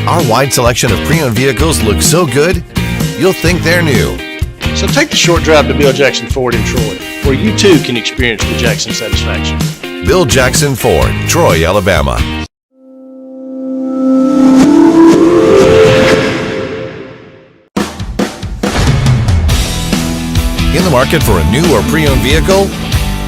Our wide selection of pre-owned vehicles looks so good, you'll think they're new. So take the short drive to Bill Jackson Ford in Troy, where you too can experience the Jackson satisfaction. Bill Jackson Ford, Troy, Alabama. In the market for a new or pre-owned vehicle?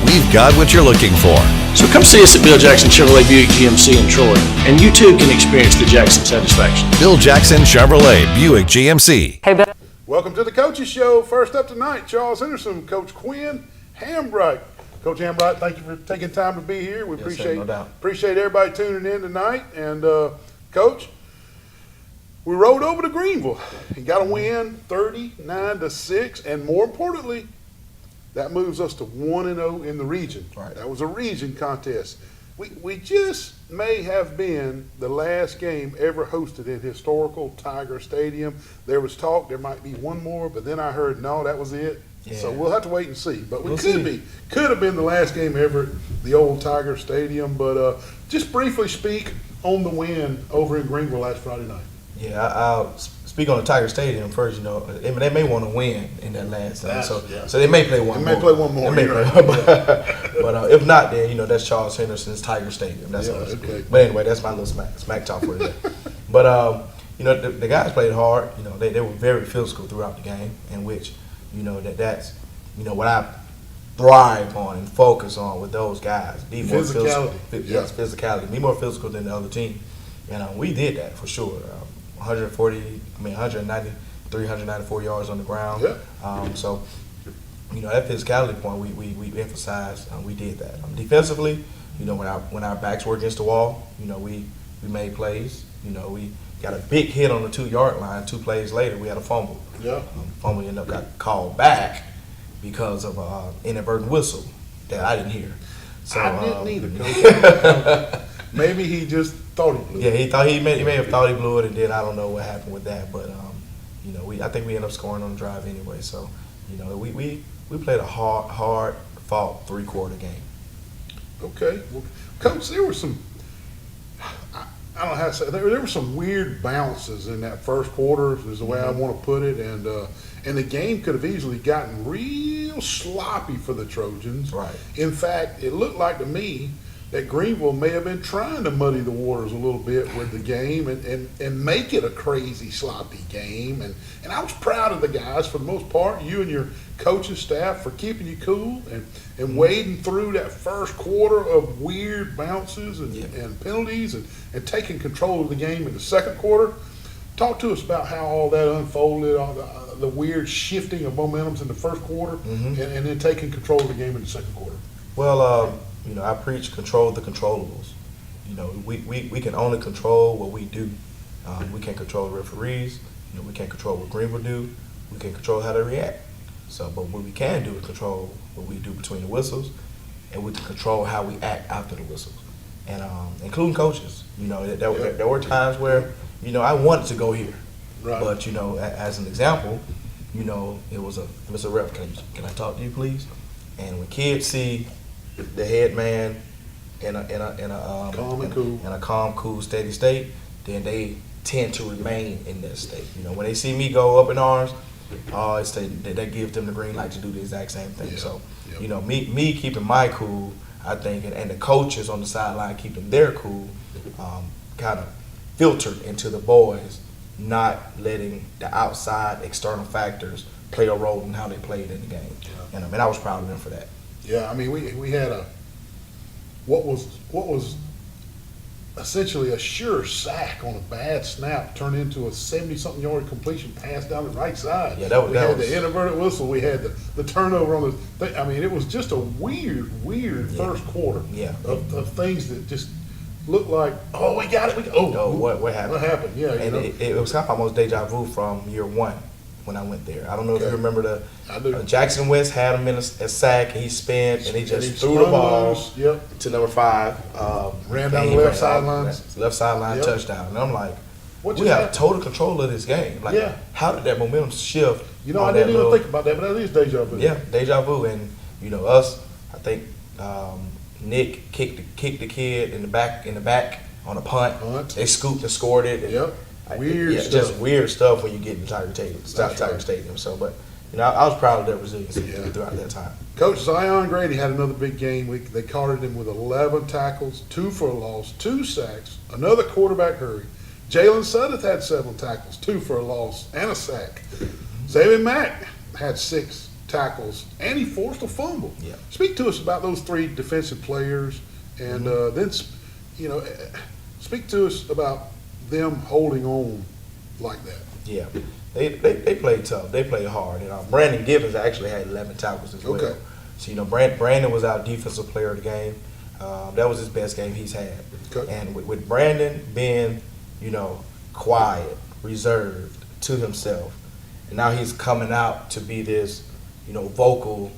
We've got what you're looking for. So come see us at Bill Jackson Chevrolet Buick GMC in Troy, and you too can experience the Jackson satisfaction. Bill Jackson Chevrolet Buick GMC. Hey, Bill. Welcome to the Coaches Show. First up tonight, Charles Henderson, Coach Quinn Hambright. Coach Hambright, thank you for taking time to be here. We appreciate everybody tuning in tonight. And Coach, we rode over to Greenville and got a win, 39-6, and more importantly, that moves us to 1-0 in the region. Right. That was a region contest. We just may have been the last game ever hosted in historical Tiger Stadium. There was talk there might be one more, but then I heard no, that was it. Yeah. So we'll have to wait and see. But we We'll could see. have been the last game ever at the old Tiger Stadium. But just briefly speak on the win over in Greenville last Friday night. Yeah, I'll speak on the Tiger Stadium first. You know, I mean, they may want to win in that last time, so they may play one more. They may play one more. They may play, but if not, then that's Charles Henderson's Tiger Stadium. That's how it's okay. But anyway, that's my little smack talk for today. But the guys played hard. You know, they were very physical throughout the game, in which that's what I thrive on and focus on with those guys. Be more Physicality. physical. Yes, physicality. Be more physical than the other team. And we did that for sure. 190, 394 yards on the ground. Yeah. So, that physicality point we emphasized. We did that. Defensively, when our backs were against the wall, we made plays. We got a big hit on the 2-yard line. 2 plays later, we had a fumble. Yeah. Fumble ended up got called back because of an inadvertent whistle that I didn't hear. So I didn't either, Coach. Maybe he just thought he blew it. Yeah, he may have thought he blew it, and then I don't know what happened with that. But I think we ended up scoring on the drive anyway. So we played a hard fought 3-quarter game. Okay, well, Coach, there were some. I don't know how to say it. There were some weird bounces in that first quarter, is the way I want to put it, and the game could have easily gotten real sloppy for the Trojans. Right. In fact, it looked like to me that Greenville may have been trying to muddy the waters a little bit with the game and make it a crazy, sloppy game. And I was proud of the guys for the most part, you and your coaching staff, for keeping you cool and wading through that first quarter of weird bounces and penalties and taking control of the game in the second quarter. Talk to us about how all that unfolded, all the weird shifting of momentums in the first quarter and then taking control of the game in the second quarter. Well, I preach control the controllables. We can only control what we do. We can't control the referees. We can't control what Greenville do. We can't control how they react. So, but what we can do is control what we do between the whistles, and we can control how we act after the whistles, and including coaches. There were times where I wanted to go here, Right. but as an example, it was a ref. Can I talk to you, please? And when kids see the head man in a calm, cool, steady state, then they tend to remain in that state. When they see me go up in arms, that gives them the green light to do the exact same thing. Yeah. So, Yeah. me keeping my cool, I think, and the coaches on the sideline keeping their cool, kind of filtered into the boys, not letting the outside external factors play a role in how they played in the game. Yeah. And I was proud of them for that. Yeah, I mean, we had what was essentially a sure sack on a bad snap turned into a 70-something yard completion pass down the right side. Yeah, we had the inadvertent whistle. We had the turnover on the thing. I mean, it was just a weird first quarter of things that just looked like, oh, we got it. What happened? What happened? Yeah, and it was kind of almost deja vu from year one when I went there. I don't know if you remember Jackson West had him in a sack, and he spent, and he just threw the ball to number 5. Ran down the left sideline. Left sideline touchdown. And I'm like, What we have total control of this game. Like, how did that momentum shift? I didn't even think about that, but that is deja vu. Yeah, deja vu. And, us, I think Nick kicked the kid in the back on a punt. They scooped and scored it. Yep. Weird yeah, stuff. just weird stuff when you get in Tiger Stadium. So, but I was proud of their resiliency Yeah. throughout that time. Coach Zion Grady had another big game. They carded him with 11 tackles, 2 for a loss, 2 sacks, another quarterback hurry. Jalen Sudduth had 7 tackles, 2 for a loss, and a sack. Xavier Mack had 6 tackles, and he forced a fumble. Yeah. Speak to us about those 3 defensive players, and then, speak to us about them holding on like that. Yeah, they played tough. They played hard. Brandon Givens actually had 11 tackles as well. Okay. So Brandon was our defensive player of the game. That was his best game he's had. Okay. And with Brandon being, quiet, reserved to himself, and now he's coming out to be this, vocal,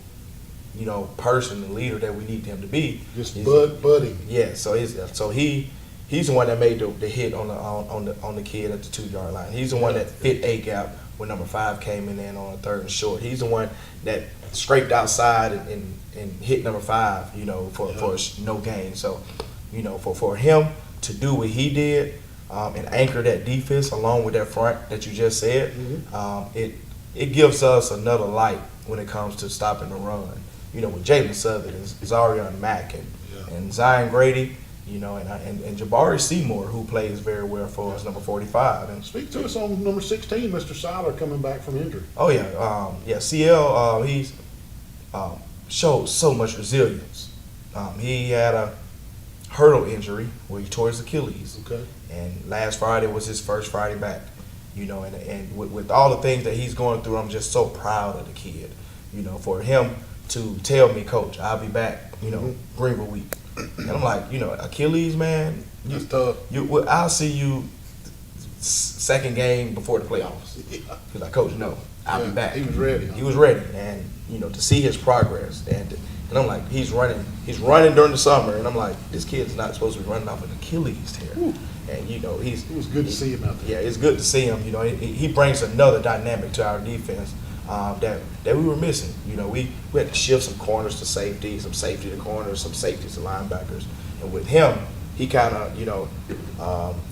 person and leader that we need him to be. Just He's- buddy. Yeah, so he's the one that made the hit on the kid at the 2-yard line. He's the one that fit a gap when number 5 came in on a 3rd and short. He's the one that scraped outside and hit number 5, for no gain. So, for him to do what he did and anchor that defense along with that front that you just said, it gives us another light when it comes to stopping the run. With Jalen Southern and Zarian Mack and Zion Grady, and Jabari Seymour, who plays very well for us, number 45. And Speak to us on number 16, Mr. Seiler, coming back from injury. oh yeah, CL, he's showed so much resilience. He had a hurdle injury where he tore his Achilles, Okay. and last Friday was his first Friday back. And with all the things that he's going through, I'm just so proud of the kid. For him to tell me, Coach, I'll be back. Greenville week. And I'm like, Achilles, man, That's tough. I'll see you second game before the playoffs. He's like, Coach, no, I'll be Yeah, back. he was ready. He was ready, and to see his progress, and I'm like, he's running during the summer, and I'm like, this kid's not supposed to be running off an Achilles tear. Whew. And It was good to see him out there. yeah, it's good to see him. He brings another dynamic to our defense that we were missing. We had to shift some corners to safety, some safety to corners, some safeties to linebackers, and with him, he kind of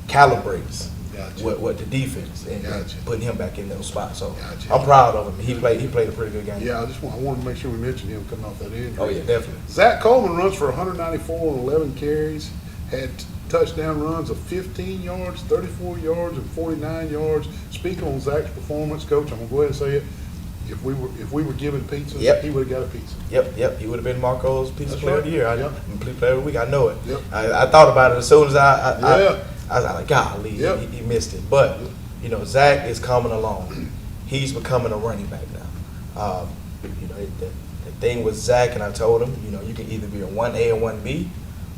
calibrates Gotcha. what the defense and Gotcha. putting him back in those spots. So Gotcha. I'm proud of him. He played a pretty good game. Yeah, I wanted to make sure we mentioned him coming off that injury. Oh yeah, definitely. Zach Coleman runs for 194 on 11 carries, had touchdown runs of 15 yards, 34 yards, and 49 yards. Speak on Zach's performance, Coach. I'm gonna go ahead and say it. If we were given pizza, Yep. he would have got a pizza. Yep. He would have been Marco's Pizza That's Player of the right. Year. Yep. Player of the Week. I know it. Yep. I thought about it as soon as I Yeah. was like, golly, Yep. he missed it. But Zach is coming along. He's becoming a running back now. The thing with Zach, and I told him, you can either be a 1A or 1B,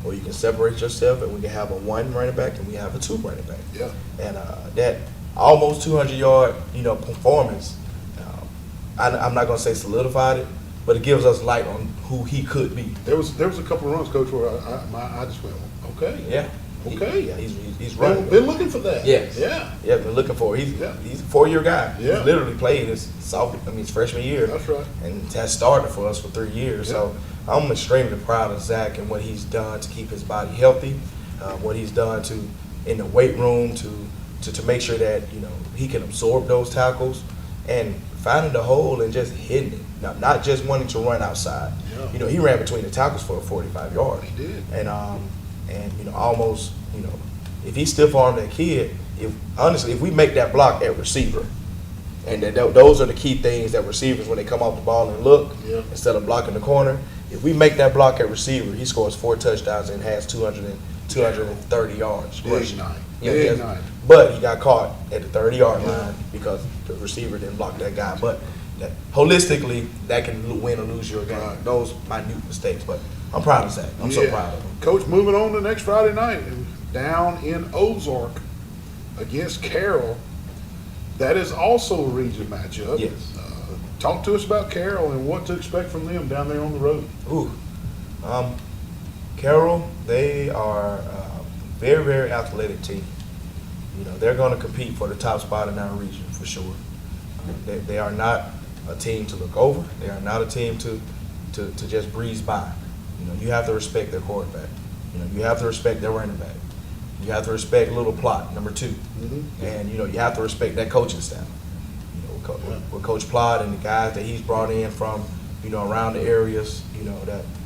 or you can separate yourself, and we can have a 1 running back and we have a 2 running back. Yeah. And that almost 200-yard, performance. I'm not gonna say solidified it, but it gives us light on who he could be. There was a couple of runs, Coach, where I just went, okay. Yeah. Okay. Yeah, he's running. Been looking for that. Yes. Yeah. Yeah, been looking for it. Yeah. He's a 4-year guy. Yeah. He's literally played his freshman year. That's right. And has started for us for 3 years. Yeah. So I'm extremely proud of Zach and what he's done to keep his body healthy, what he's done in the weight room to make sure that he can absorb those tackles and finding the hole and just hitting it. Not just wanting to run outside. Yeah. He ran between the tackles for 45 yards. He did. And almost if he stiff armed that kid, if we make that block at receiver, and those are the key things that receivers, when they come off the ball and look, Yeah. instead of blocking the corner, if we make that block at receiver, he scores 4 touchdowns and has 230 yards. Big rushing. night. Yeah, Big yes. night. But he got caught at the 30-yard line because the receiver didn't block that guy. But holistically, that can win or lose your game. Right. Those minute mistakes. But I'm proud of Zach. I'm so Yeah. proud of him. Coach, moving on to next Friday night, down in Ozark against Carroll. That is also a region matchup. Yes. Talk to us about Carroll and what to expect from them down there on the road. Ooh. Carroll, they are a very, very athletic team. They're going to compete for the top spot in our region for sure. They are not a team to look over. They are not a team to just breeze by. You have to respect their quarterback. You have to respect their running back. You have to respect Little Plot, number 2. And, you have to respect that coaching staff. With Coach Plot and the guys that he's brought in from, around the areas,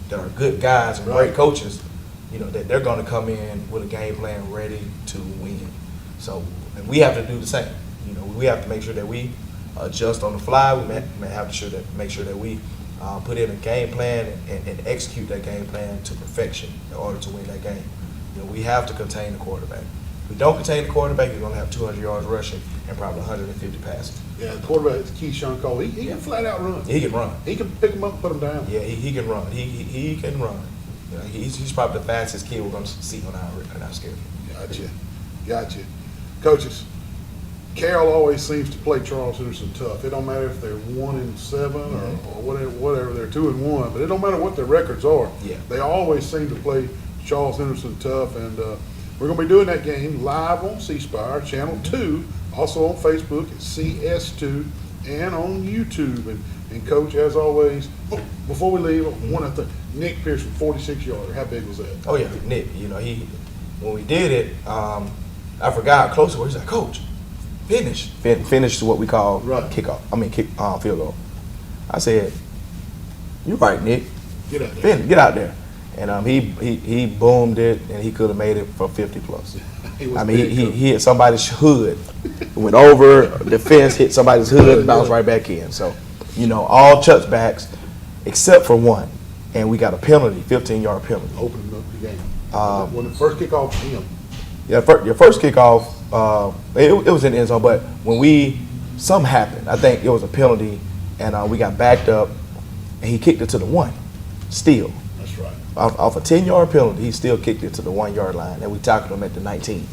that are good guys and great coaches, that they're going to come in with a game plan ready to win. So, and we have to do the same. We have to make sure that we adjust on the fly. We may have to make sure that we put in a game plan and execute that game plan to perfection in order to win that game. We have to contain the quarterback. If we don't contain the quarterback, you're going to have 200 yards rushing and probably 150 passing. Yeah, the quarterback is Keyshawn Cole. He can flat out run. He can run. He can pick him up and put him down. Yeah, he can run. He can run. He's probably the fastest kid we're going to see on our schedule. Gotcha. Coaches, Carroll always seems to play Charles Henderson tough. It don't matter if they're 1-7 or whatever. They're 2-1, but it don't matter what their records are. Yeah. They always seem to play Charles Henderson tough, and we're going to be doing that game live on C Spire Channel 2, also on Facebook at CS2, and on YouTube. And Coach, as always, before we leave, one other thing. Nick Pearson, 46-yarder. How big was that? Oh yeah, Nick. When we did it, I forgot how close it was. He's like, Coach, finish what we call kickoff. Field goal. I said, "You're right, Nick. Get out there. Get out there." And he boomed it, and he could have made it for 50 plus. He hit somebody's hood, went over the fence, hit somebody's hood, and bounced right back in. So, all touchbacks except for one, and we got a penalty, 15-yard penalty. Opening up the game. When the first kickoff was him. Yeah, your first kickoff, it was in the end zone, but when something happened, I think it was a penalty, and we got backed up, and he kicked it to the 1, still. That's right. Off a 10-yard penalty, he still kicked it to the 1-yard line, and we tackled him at the 19.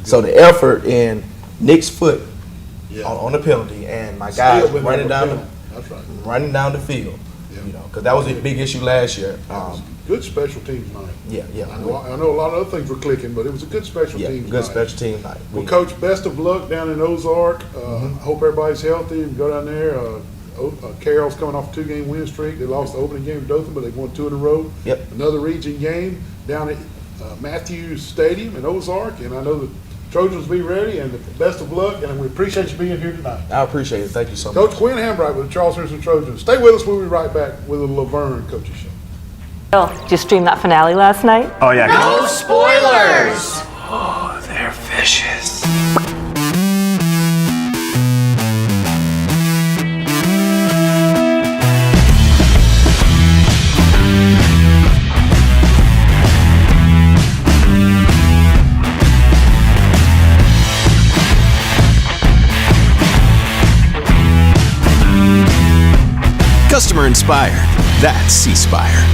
So the effort in Nick's foot on the penalty, and my guys running down the field, because that was a big issue last year. Good special teams night. Yeah. I know a lot of other things were clicking, but it was a good special teams night. Good special team night. Well, Coach, best of luck down in Ozark. Hope everybody's healthy and go down there. Carroll's coming off a 2-game win streak. They lost the opening game to Dothan, but they won 2 in a row. Yep. Another region game down at Matthews Stadium in Ozark, and I know the Trojans will be ready, and the best of luck, and we appreciate you being here tonight. I appreciate it. Thank you so much. Coach Quinn Hambright with the Charles Henderson Trojans. Stay with us. We'll be right back with the Laverne Coaches Show. Did you stream that finale last night? Oh, yeah. No spoilers! Oh, they're vicious. Customer inspired. That's C-Spire.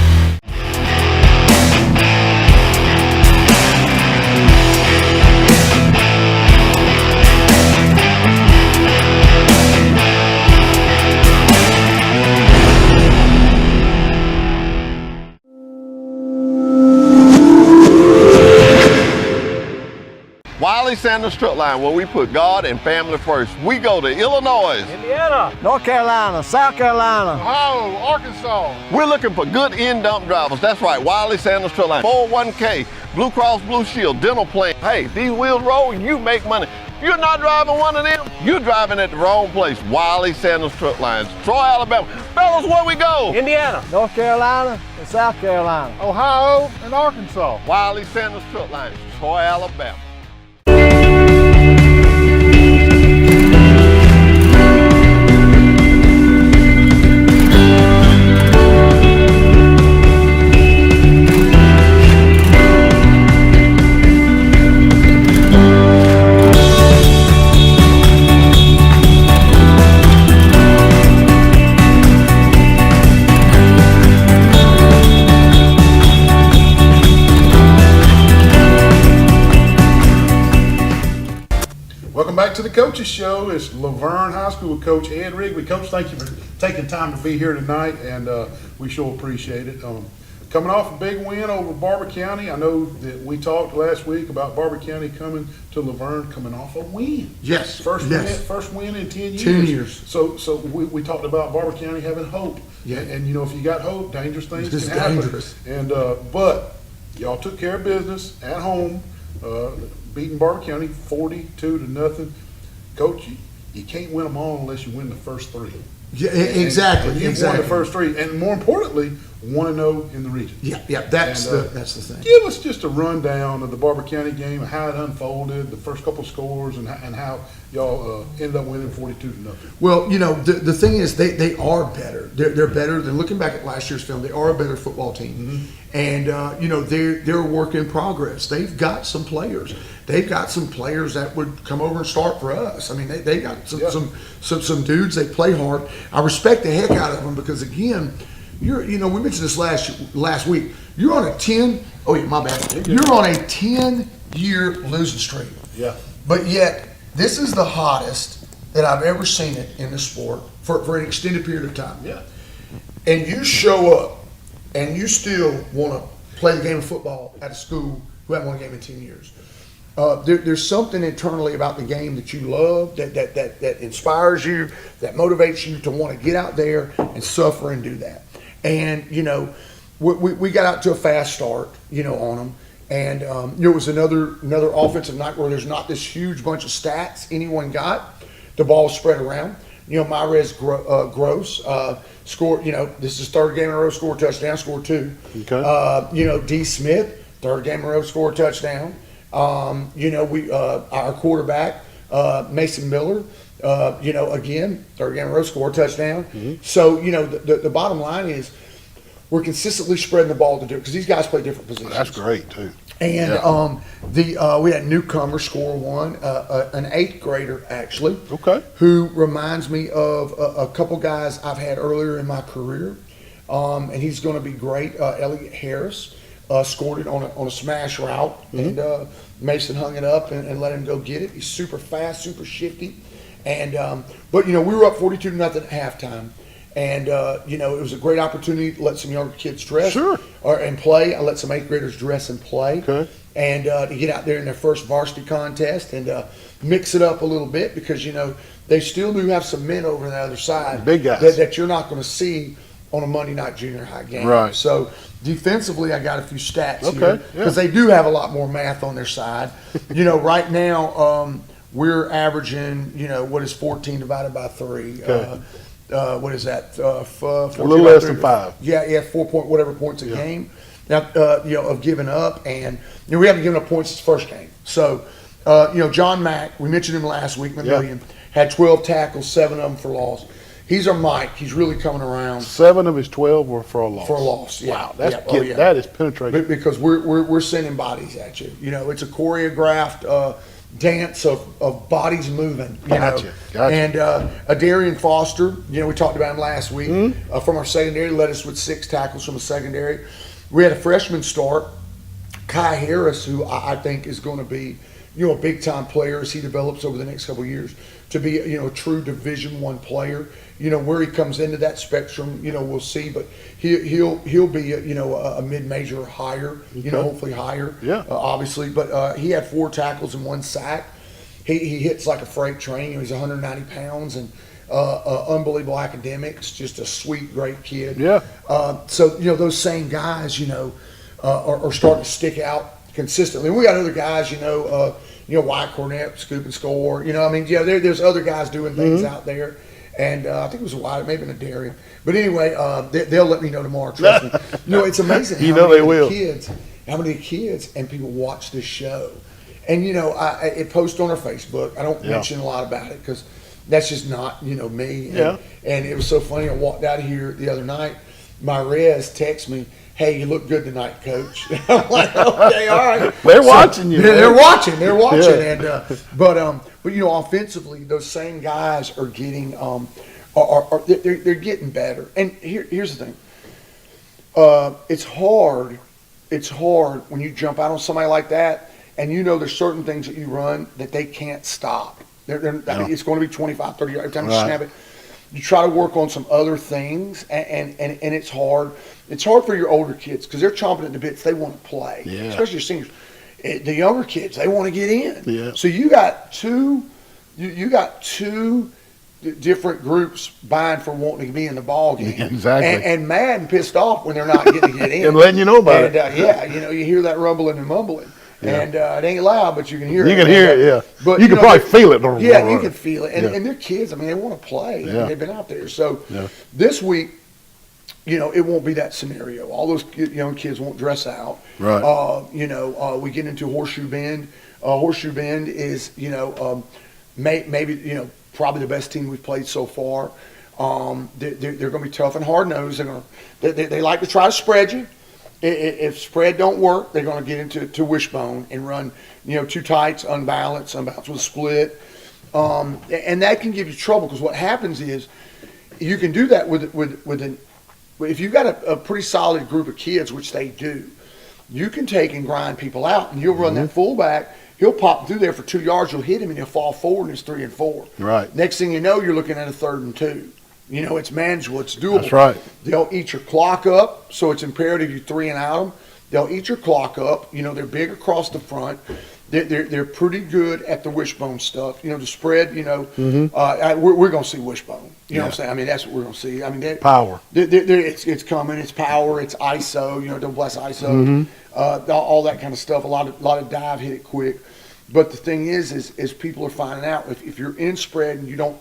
Wiley Sanders Strut Line, where we put God and family first. We go to Illinois, Indiana, North Carolina, South Carolina, Ohio, Arkansas. We're looking for good in-dump drivers. That's right, Wiley Sanders Strut Line. 401k, Blue Cross Blue Shield, dental plan. Hey, these wheels roll, you make money. If you're not driving one of them, you're driving at the wrong place. Wiley Sanders Strut Lines, Troy, Alabama. Fellas, where we go? Indiana, North Carolina, and South Carolina, Ohio and Arkansas. Wiley Sanders Strut Lines, Troy, Alabama. Back to the Coaches Show. It's Laverne High School with Coach Ed Rigby. Coach, thank you for taking time to be here tonight, and we sure appreciate it. Coming off a big win over Barber County, I know that we talked last week about Barber County coming to Laverne, coming off a win. Yes. First win in 10 years. 10 years. So we talked about Barber County having hope. Yeah. And if you got hope, dangerous things It's can happen. dangerous. And but y'all took care of business at home. beating Barber County 42-0. Coach, you can't win them all unless you win the first three. Yeah, exactly. And you've exactly. won the first three, and more importantly, 1-0 in the region. Yeah, that's And, that's the thing. Give us just a rundown of the Barber County game, how it unfolded, the first couple scores, and how y'all ended up winning 42-0. Well, the thing is, they are better. They're better than looking back at last year's film. They are a better football team, and they're a work in progress. They've got some players. They've got some players that would come over and start for us. I mean, they got some dudes. They play hard. I respect the heck out of them because again, we mentioned this last week. You're on a 10. Oh yeah, my bad. You're on a 10-year losing streak. Yeah. But yet, this is the hottest that I've ever seen it in the sport for an extended period of time. Yeah. And you show up, and you still want to play the game of football at a school who hasn't won a game in 10 years. There's something internally about the game that you love, that inspires you, that motivates you to want to get out there and suffer and do that. And, we got out to a fast start, on them. And it was another offensive night where there's not this huge bunch of stats anyone got. The ball was spread around. Myres Gross scored, this is third game in a row, scored a touchdown, scored 2. Okay. D. Smith, third game in a row, scored a touchdown. Our quarterback, Mason Miller, again, third game in a row, scored a touchdown. So, the bottom line is we're consistently spreading the ball to do it because these guys play different positions. That's great, too. And we had a newcomer score one, an 8th grader actually, who reminds me of a couple guys I've had earlier in my career, and he's going to be great. Elliot Harris scored it on a smash route, and Mason hung it up and let him go get it. He's super fast, super shifty, and but we were up 42-0 at halftime. And, it was a great opportunity to let some younger kids dress and play. I let some 8th graders dress and play. And to get out there in their first varsity contest and mix it up a little bit because, they still do have some men over on the other side. Big guys. That you're not going to see on a Monday night junior high game. Right. So defensively, I got a few stats here because they do have a lot more math on their side. Right now we're averaging, what is 14 divided by 3? What is that? A little less than 5. Yeah, 4 points a game. Now, of giving up, and we haven't given up points this first game. So, John Mack, we mentioned him last week, had 12 tackles, 7 of them for loss. He's our Mike. He's really coming around. 7 of his 12 were for a loss. For a loss, yeah. Wow, that is penetrating. Because we're sending bodies at you. It's a choreographed dance of bodies moving. Gotcha. And Adarian Foster, we talked about him last week from our secondary, led us with 6 tackles from the secondary. We had a freshman start, Kai Harris, who I think is going to be, a big time player as he develops over the next couple of years to be, a true Division I player. Where he comes into that spectrum, we'll see, but he'll be, a mid-major higher, hopefully higher, obviously. But he had 4 tackles and 1 sack. He hits like a freight train. He's 190 pounds and unbelievable academics, just a sweet, great kid. Yeah. So, those same guys, are starting to stick out consistently. We got other guys, Wyatt Cornett, scoop and score. There's other guys doing things out there. And I think it was Wyatt, maybe a Darian. But anyway, they'll let me know tomorrow. Trust me. It's amazing how many kids and people watch this show. And, it posts on our Facebook. I don't mention a lot about it because that's just not, me. And it was so funny. I walked out of here the other night. Myres texted me, "Hey, you look good tonight, Coach." I'm like, "Okay, all right." They're watching you. They're watching. Yeah. And but offensively, those same guys are getting they're getting better. And here's the thing. It's hard. It's hard when you jump out on somebody like that, and there's certain things that you run that they can't stop. It's going to be 25, 30 every time you snap it. You try to work on some other things, and it's hard. It's hard for your older kids because they're chomping at the bits. They want to play, especially your seniors. The younger kids, they want to get in. Yeah. So you got two different groups vying for wanting to be in the ball game. Exactly. And mad and pissed off when they're not getting to get in. And letting you know about it. You hear that rumbling and mumbling. And it ain't loud, but you can hear it. You can hear it, yeah. But you can probably feel it. Yeah, you can feel it. And, Yeah. and they're kids. I mean, they want to play. I Yeah. mean, they've been out there. So Yeah. this week, it won't be that scenario. All those young kids won't dress out. Right. We get into Horseshoe Bend. Horseshoe Bend is, maybe, probably the best team we've played so far. They're going to be tough and hard-nosed. They like to try to spread you. If spread don't work, they're going to get into wishbone and run, two tights, unbalanced with a split. And that can give you trouble because what happens is you can do that if you've got a pretty solid group of kids, which they do, you can take and grind people out, and you'll run that fullback. He'll pop through there for 2 yards. You'll hit him, and he'll fall forward, and it's 3 and 4. Right. Next thing you know, you're looking at a 3rd and 2. It's manageable. It's doable. That's right. They'll eat your clock up, so it's imperative you 3 and out them. They'll eat your clock up. They're big across the front. They're pretty good at the wishbone stuff. The spread. We're going to see wishbone. You know what I'm saying? I mean, that's what we're going to see. I mean, Power. It's coming. It's power. It's ISO. Don't bless ISO. All that kind of stuff. A lot of dive, hit it quick. But the thing is people are finding out if you're in spread and you don't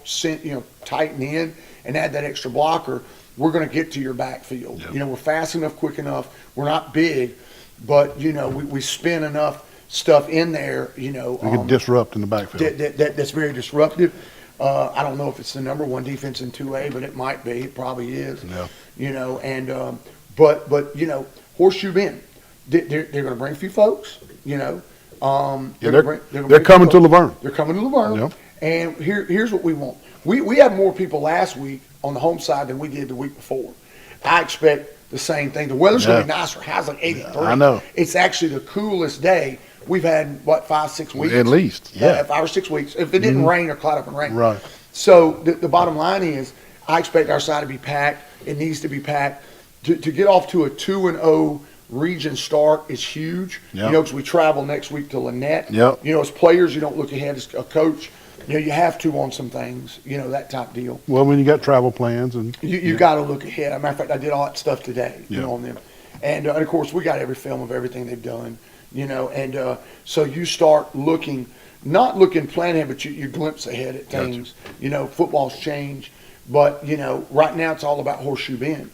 tighten in and add that extra blocker, we're going to get to your backfield. Yep. We're fast enough, quick enough. We're not big, but we spin enough stuff in there. We can disrupt in the backfield. That's very disruptive. I don't know if it's the number one defense in 2A, but it might be. It probably is. Yeah. But Horseshoe Bend, they're going to bring a few folks. They're They're coming to Laverne. They're coming to Laverne. Yep. And here's what we want. We had more people last week on the home side than we did the week before. I expect the same thing. The weather's going to be nicer. High's like 83. I know. It's actually the coolest day we've had, 5-6 weeks? At least, yeah. 5 or 6 weeks. If it didn't rain or cloud up and rain. Right. So the bottom line is I expect our side to be packed. It needs to be packed. To get off to a 2-0 region start is huge. Yep. Because we travel next week to Lynette. Yep. As players, you don't look ahead. As a coach, you have to on some things, that type deal. Well, when you got travel plans and You got to look ahead. As a matter of fact, I did all that stuff today, on them. And of course, we got every film of everything they've done, and so you start looking, not looking plan ahead, but you glimpse ahead at things. Gotcha. Football's changed, but, right now it's all about Horseshoe Bend.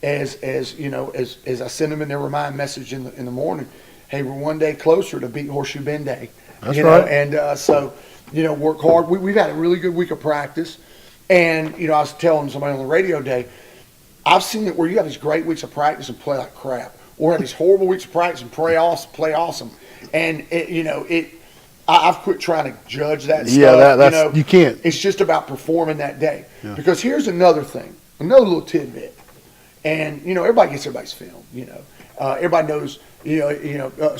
As I send them in their remind message in the morning, hey, we're one day closer to beat Horseshoe Bend Day. That's right. And so, work hard. We've had a really good week of practice. And, I was telling somebody on the radio day, I've seen it where you have these great weeks of practice and play like crap. Or have these horrible weeks of practice and play awesome. And, I've quit trying to judge that stuff. Yeah, that's you can't. It's just about performing that day. Yeah. Because here's another thing, another little tidbit. And, everybody gets everybody's film, Everybody knows,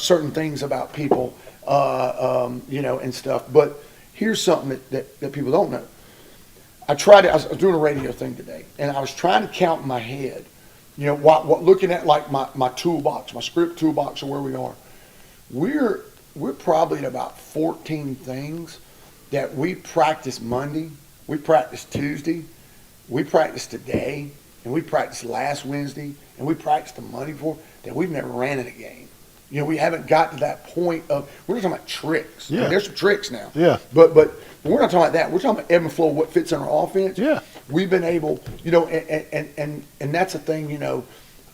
certain things about people, and stuff. But here's something that people don't know. I was doing a radio thing today, and I was trying to count in my head, what looking at like my toolbox, my script toolbox of where we are. We're probably at about 14 things that we practice Monday, we practice Tuesday, we practice today, and we practiced last Wednesday, and we practiced the Monday before, that we've never ran in a game. We haven't got to that point of, we're not talking about tricks. Yeah. I mean, there's some tricks now. Yeah. But we're not talking about that. We're talking about ebb and flow, what fits in our offense. Yeah. We've been able, and that's the thing,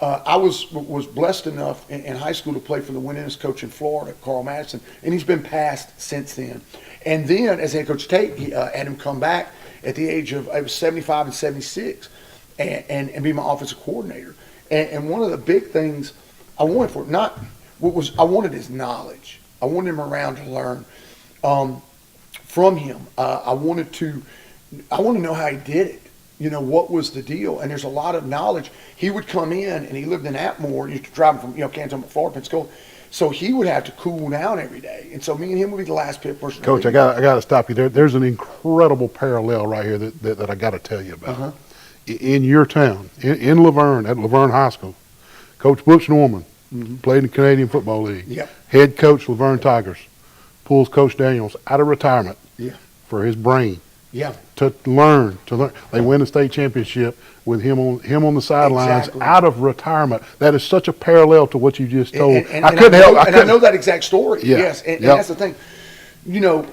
I was blessed enough in high school to play for the winningest coach in Florida, Carl Madison, and he's been passed since then. And then as head coach Tate, he had him come back at the age of, I was 75 and 76. And be my offensive coordinator. And one of the big things I wanted I wanted his knowledge. I wanted him around to learn from him. I wanted to know how he did it. What was the deal? And there's a lot of knowledge. He would come in, and he lived in Atmore. Used to drive from Cantonment, Florida, Pensacola. So he would have to cool down every day. And so me and him would be the last pit person. Coach, I got to stop you there. There's an incredible parallel right here that I got to tell you about. Uh-huh. In your town, in Laverne, at Laverne High School, Coach Butch Norman played in the Canadian Football League. Yep. Head coach Laverne Tigers pulls Coach Daniels out of retirement for his brain Yeah. To learn. They win the state championship with him on the sidelines Exactly. out of retirement. That is such a parallel to what you just told. And I couldn't help. I know that exact story. Yeah. Yes, and Yep. that's the thing. You know,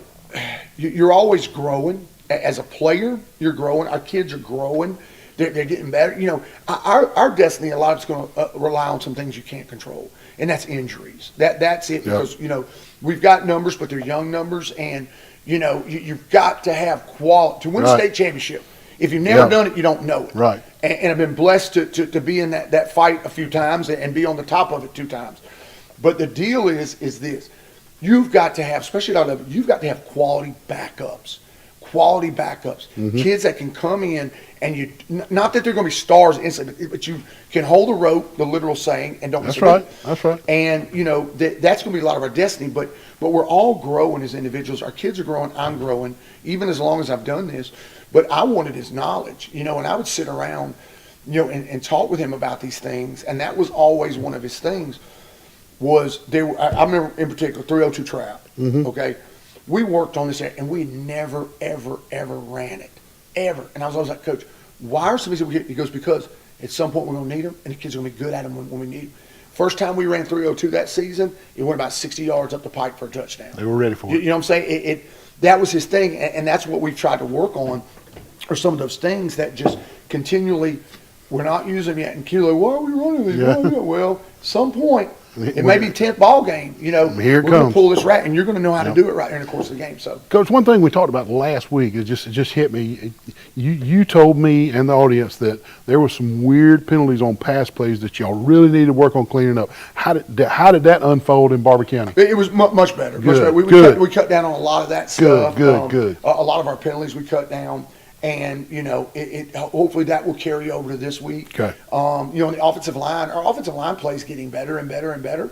you're always growing as a player. You're growing. Our kids are growing. They're getting better. You know, our destiny a lot of it's going to rely on some things you can't control, and that's injuries. That's it because you know we've got numbers, but they're young numbers, and you know you've got to have quality to win a state championship. If you've never done it, you don't know it. Right. And I've been blessed to be in that fight a few times and be on the top of it 2 times. But the deal is this: you've got to have, especially at our level, you've got to have quality backups. Quality backups. Kids that can come in and not that they're going to be stars instantly, but you can hold the rope, the literal saying, and don't miss a beat. That's right. And you know that's going to be a lot of our destiny. But we're all growing as individuals. Our kids are growing. I'm growing. Even as long as I've done this, but I wanted his knowledge. You know, and I would sit around, you know, and talk with him about these things. And that was always one of his things. Was there? I remember in particular 302 trap. Okay. We worked on this, and we never, ever, ever ran it, ever. And I was always like, Coach, why are some of these? He goes, because at some point we're going to need them, and the kids are going to be good at them when we need them. First time we ran 302 that season, it went about 60 yards up the pike for a touchdown. They were ready for it. You know what I'm saying? That was his thing, and that's what we've tried to work on, are some of those things that just continually we're not using yet. And kids are like, why are we running these? Yeah. Well, at some point. It may be 10th ball game, you know. Here it we're going comes. to pull this rat, and you're going to know how to do it right during the course of the game. So, Coach, one thing we talked about last week, it just hit me. You told me and the audience that there were some weird penalties on pass plays that y'all really need to work on cleaning up. How did that unfold in Barber County? it was much better. Much Good, better. We cut down on a lot of that stuff. Good. A lot of our penalties we cut down. And, you know, it hopefully that will carry over to this week. Okay. You know, on the offensive line, our offensive line play is getting better and better and better.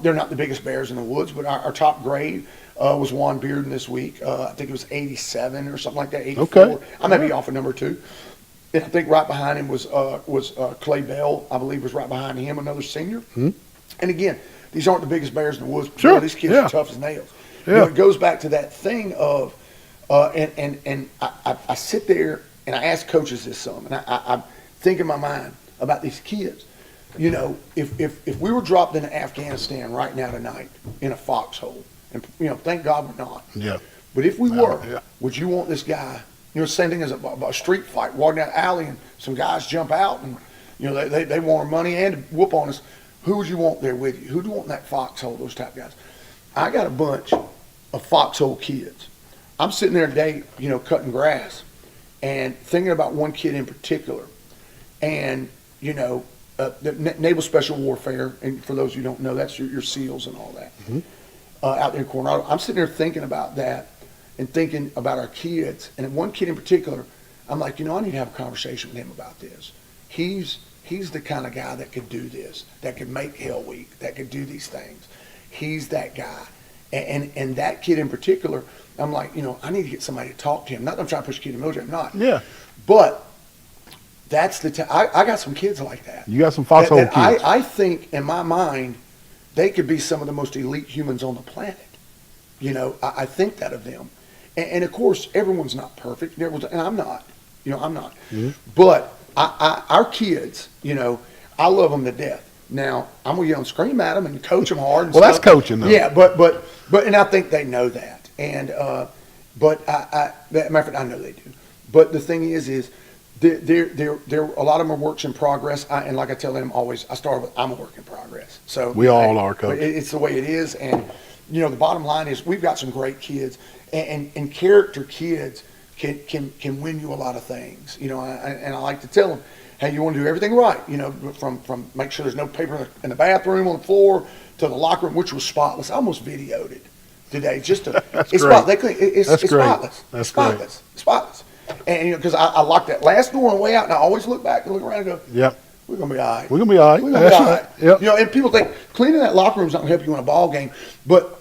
They're not the biggest bears in the woods, but our top grade was Juan Bearden this week. I think it was 87 or something like that, 84. Okay. I may be off of number 2. And I think right behind him was Clay Bell, I believe, was right behind him, another senior. And again, these aren't the biggest bears in the woods. But Sure. these kids Yeah. are tough as nails. Yeah. You know, it goes back to that thing of, and I sit there and I ask coaches this some, and I think in my mind about these kids. You know, if we were dropped into Afghanistan right now tonight in a foxhole, and you know, thank God we're not. Yeah. But if we were, Yeah. would you want this guy? You know, same thing as a street fight, walking down the alley and some guys jump out and you know they want our money and to whoop on us. Who would you want there with you? Who do you want in that foxhole? Those type guys. I got a bunch of foxhole kids. I'm sitting there today, you know, cutting grass, and thinking about one kid in particular, and you know. The Naval Special Warfare, and for those who don't know, that's your SEALs and all that, out there in Coronado. I'm sitting there thinking about that and thinking about our kids. And one kid in particular, I'm like, you know, I need to have a conversation with him about this. He's the kind of guy that could do this, that could make Hell Week, that could do these things. He's that guy. And that kid in particular, I'm like, you know, I need to get somebody to talk to him. Not that I'm trying to push a kid in the military, I'm not. Yeah. But that's I got some kids like that. You got some foxhole kids. I think in my mind, they could be some of the most elite humans on the planet. You know, I think that of them. And of course, everyone's not perfect. And I'm not. You know, I'm not. But our kids, you know, I love them to death. Now, I'm going to yell and scream at them and coach them hard. And Well, that's stuff. coaching, though. Yeah, but and I think they know that. And but matter of fact, I know they do. But the thing is there a lot of them are works in progress. And like I tell them always, I start with I'm a work in progress. So We all are, Coach. It's the way it is. And you know, the bottom line is we've got some great kids, and character kids can win you a lot of things. You know, and I like to tell them, hey, you want to do everything right. You know, from make sure there's no paper in the bathroom, on the floor, to the locker room, which was spotless. I almost videoed it today. Just to That's it's great. spotless. It's That's great. spotless. That's spotless. Spotless. And you know, because I locked that last door on the way out, and I always look back and look around and go, Yep. we're gonna be all right. We're gonna be all right. We're gonna be That's all right. right. Yep. You know, and people think cleaning that locker room is not gonna help you win a ball game, but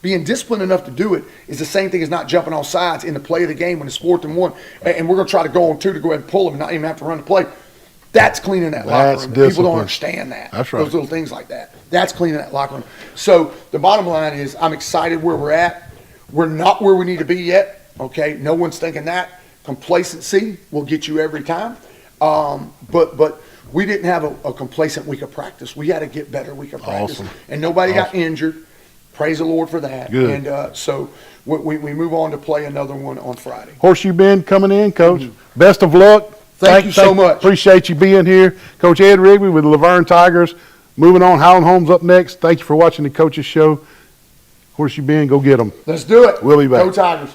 being disciplined enough to do it is the same thing as not jumping on sides in the play of the game when it's 4th and 1, and we're gonna try to go on 2 to go ahead and pull them and not even have to run the play. That's cleaning that locker That's room. People discipline. don't understand that. That's right. Those little things like that. That's cleaning that locker room. So the bottom line is I'm excited where we're at. We're not where we need to be yet. Okay, no one's thinking that. Complacency will get you every time. But we didn't have a complacent week of practice. We had to get better week of practice. Awesome. And nobody got injured. Praise the Lord for that. Good. And so we move on to play another one on Friday. Horseshoe Bend coming in, Coach. Best of luck. Thank you so much. Appreciate you being here. Coach Ed Rigby with the Laverne Tigers. Moving on, Howland Homes up next. Thank you for watching the Coaches Show. Horseshoe Bend, go get them. Let's do it. We'll be back. Go Tigers.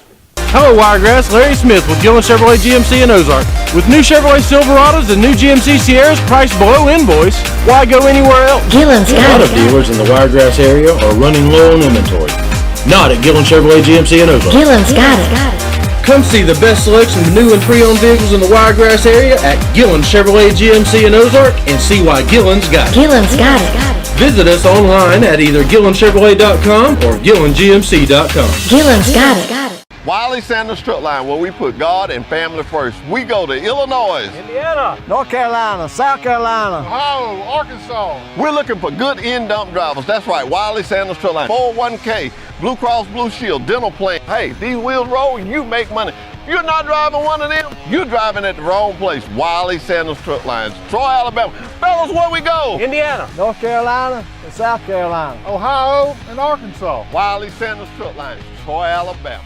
Hello, Wiregrass. Larry Smith with Gillen Chevrolet GMC in Ozark. With new Chevrolet Silverados and new GMC Sierras priced below invoice, why go anywhere else? Gillen's A got lot of it. dealers in the Wiregrass area are running low on inventory. Not at Gillen Chevrolet GMC in Ozark. Gillen's got it. Come see the best selection of new and pre-owned vehicles in the Wiregrass area at Gillen Chevrolet GMC in Ozark and see why Gillen's got it. Gillen's got it. Visit us online at either GillenChevrolet.com or GillenGMC.com. Gillen's got it. Wiley Sanders Truck Line, where we put God and family first. We go to Illinois. Indiana. North Carolina. South Carolina. Ohio, Arkansas. We're looking for good in-dump drivers. That's right, Wiley Sanders Truck Line. 401k, Blue Cross Blue Shield, dental plan. Hey, these wheels roll, you make money. If you're not driving one of them, you're driving at the wrong place. Wiley Sanders Truck Lines, Troy, Alabama. Fellas, where we go? Indiana. North Carolina and South Carolina. Ohio and Arkansas. Wiley Sanders Truck Lines, Troy, Alabama.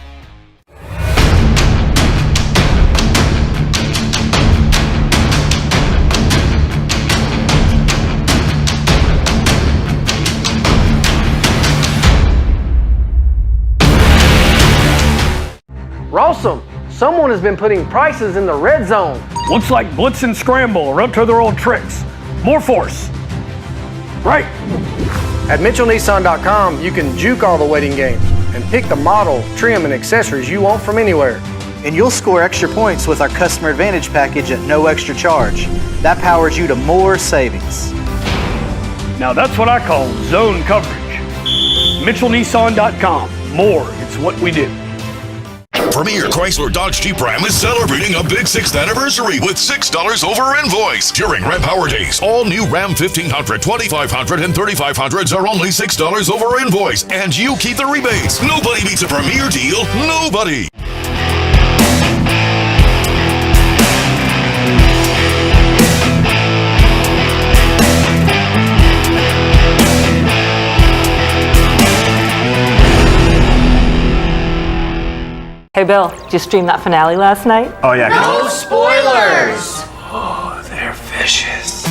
Rawsome. Someone has been putting prices in the red zone. Looks like blitz and scramble are up to their old tricks. More force. Right. At MitchellNissan.com, you can juke all the waiting games and pick the model, trim, and accessories you want from anywhere. And you'll score extra points with our Customer Advantage package at no extra charge. That powers you to more savings. Now that's what I call zone coverage. MitchellNissan.com. More, it's what we do. Premier Chrysler Dodge Jeep Ram is celebrating a big 6th anniversary with $6 over invoice. During Ram Power Days, all new Ram 1500, 2500, and 3500s are only $6 over invoice, and you keep the rebates. Nobody beats a Premier deal. Nobody. Hey, Bill, did you stream that finale last night? Oh, yeah. No spoilers. Oh, they're vicious.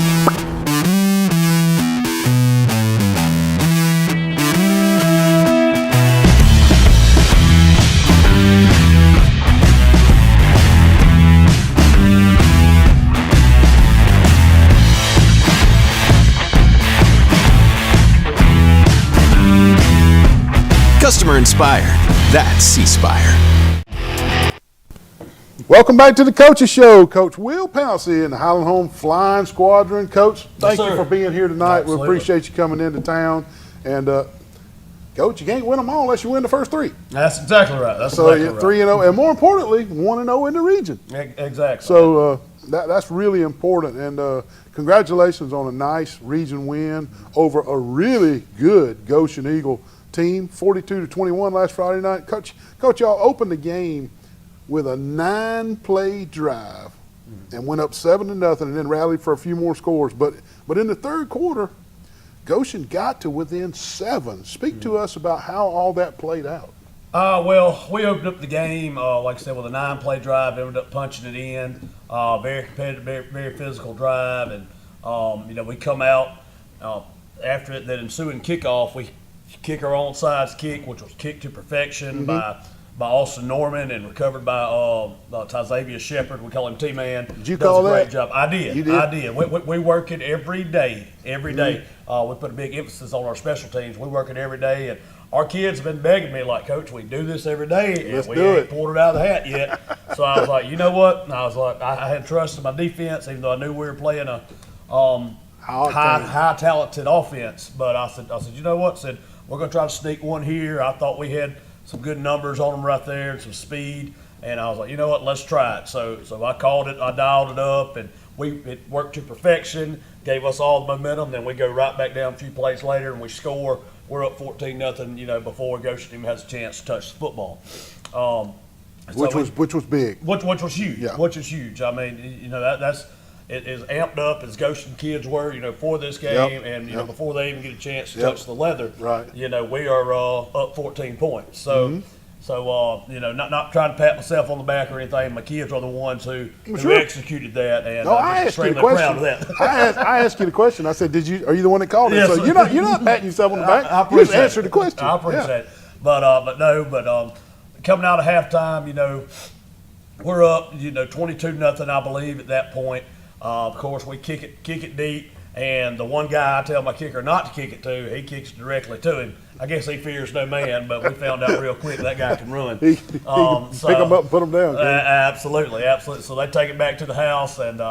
Customer inspired. That's C-Spire. Welcome back to the Coaches Show. Coach Will Pouncey in the Highland Home Flying Squadron. Coach, thank you for being here tonight. Absolutely. We appreciate you coming into town. And, Coach, you can't win them all unless you win the first three. That's exactly right. That's So exactly you're right. 3-0, and more importantly, 1-0 in the region. Exactly. So that's really important. And congratulations on a nice region win over a really good Goshen Eagle team, 42-21 last Friday night. Coach, y'all opened the game with a 9-play drive and went up 7-0 and then rallied for a few more scores. But in the third quarter, Goshen got to within 7. Speak to us about how all that played out. Well, we opened up the game, like I said, with a 9-play drive, ended up punching it in. Very competitive, very physical drive. And, we come out after that ensuing kickoff, we kick our onside kick, which was kicked to perfection by Austin Norman and recovered by Tizavia Shepard. We call him T-Man. Did you Does call a great that? job. I did. You did? I did. We work it every day. Every day. We put a big emphasis on our special teams. We work it every day. And our kids have been begging me, like, Coach, we do this every day, and Let's we do ain't it. pulled it out of the hat yet. So I was like, you know what? And I was like, I had trust in my defense, even though I knew we were playing a high talented offense. But I said, you know what? I said, we're going to try to sneak one here. I thought we had some good numbers on them right there and some speed. And I was like, you know what? Let's try it. So I called it. I dialed it up, and it worked to perfection. Gave us all the momentum. Then we go right back down a few plays later, and we score. We're up 14-0. Before Goshen even has a chance to touch the football. Which was big. Which was huge. Yeah. Which is huge. I mean, you know, that's it is amped up as Goshen kids were, you know, for this game, and you know, before they even get a chance to touch the leather. Right. You know, we are up 14 points. So. So, you know, not trying to pat myself on the back or anything. My kids are the ones who executed that, and I'm extremely proud of that. I asked you the question. I said, are you the one that called it? Yes. So you're not patting yourself on the back. I You just appreciate answered the question. I appreciate it. But coming out of halftime, you know, we're up, you know, 22-0, I believe, at that point. Of course, we kick it deep. And the one guy I tell my kicker not to kick it to, he kicks it directly to him. I guess he fears no man, but we found out real quick that guy can run. He can pick them up and put them down. Absolutely. So they take it back to the house, and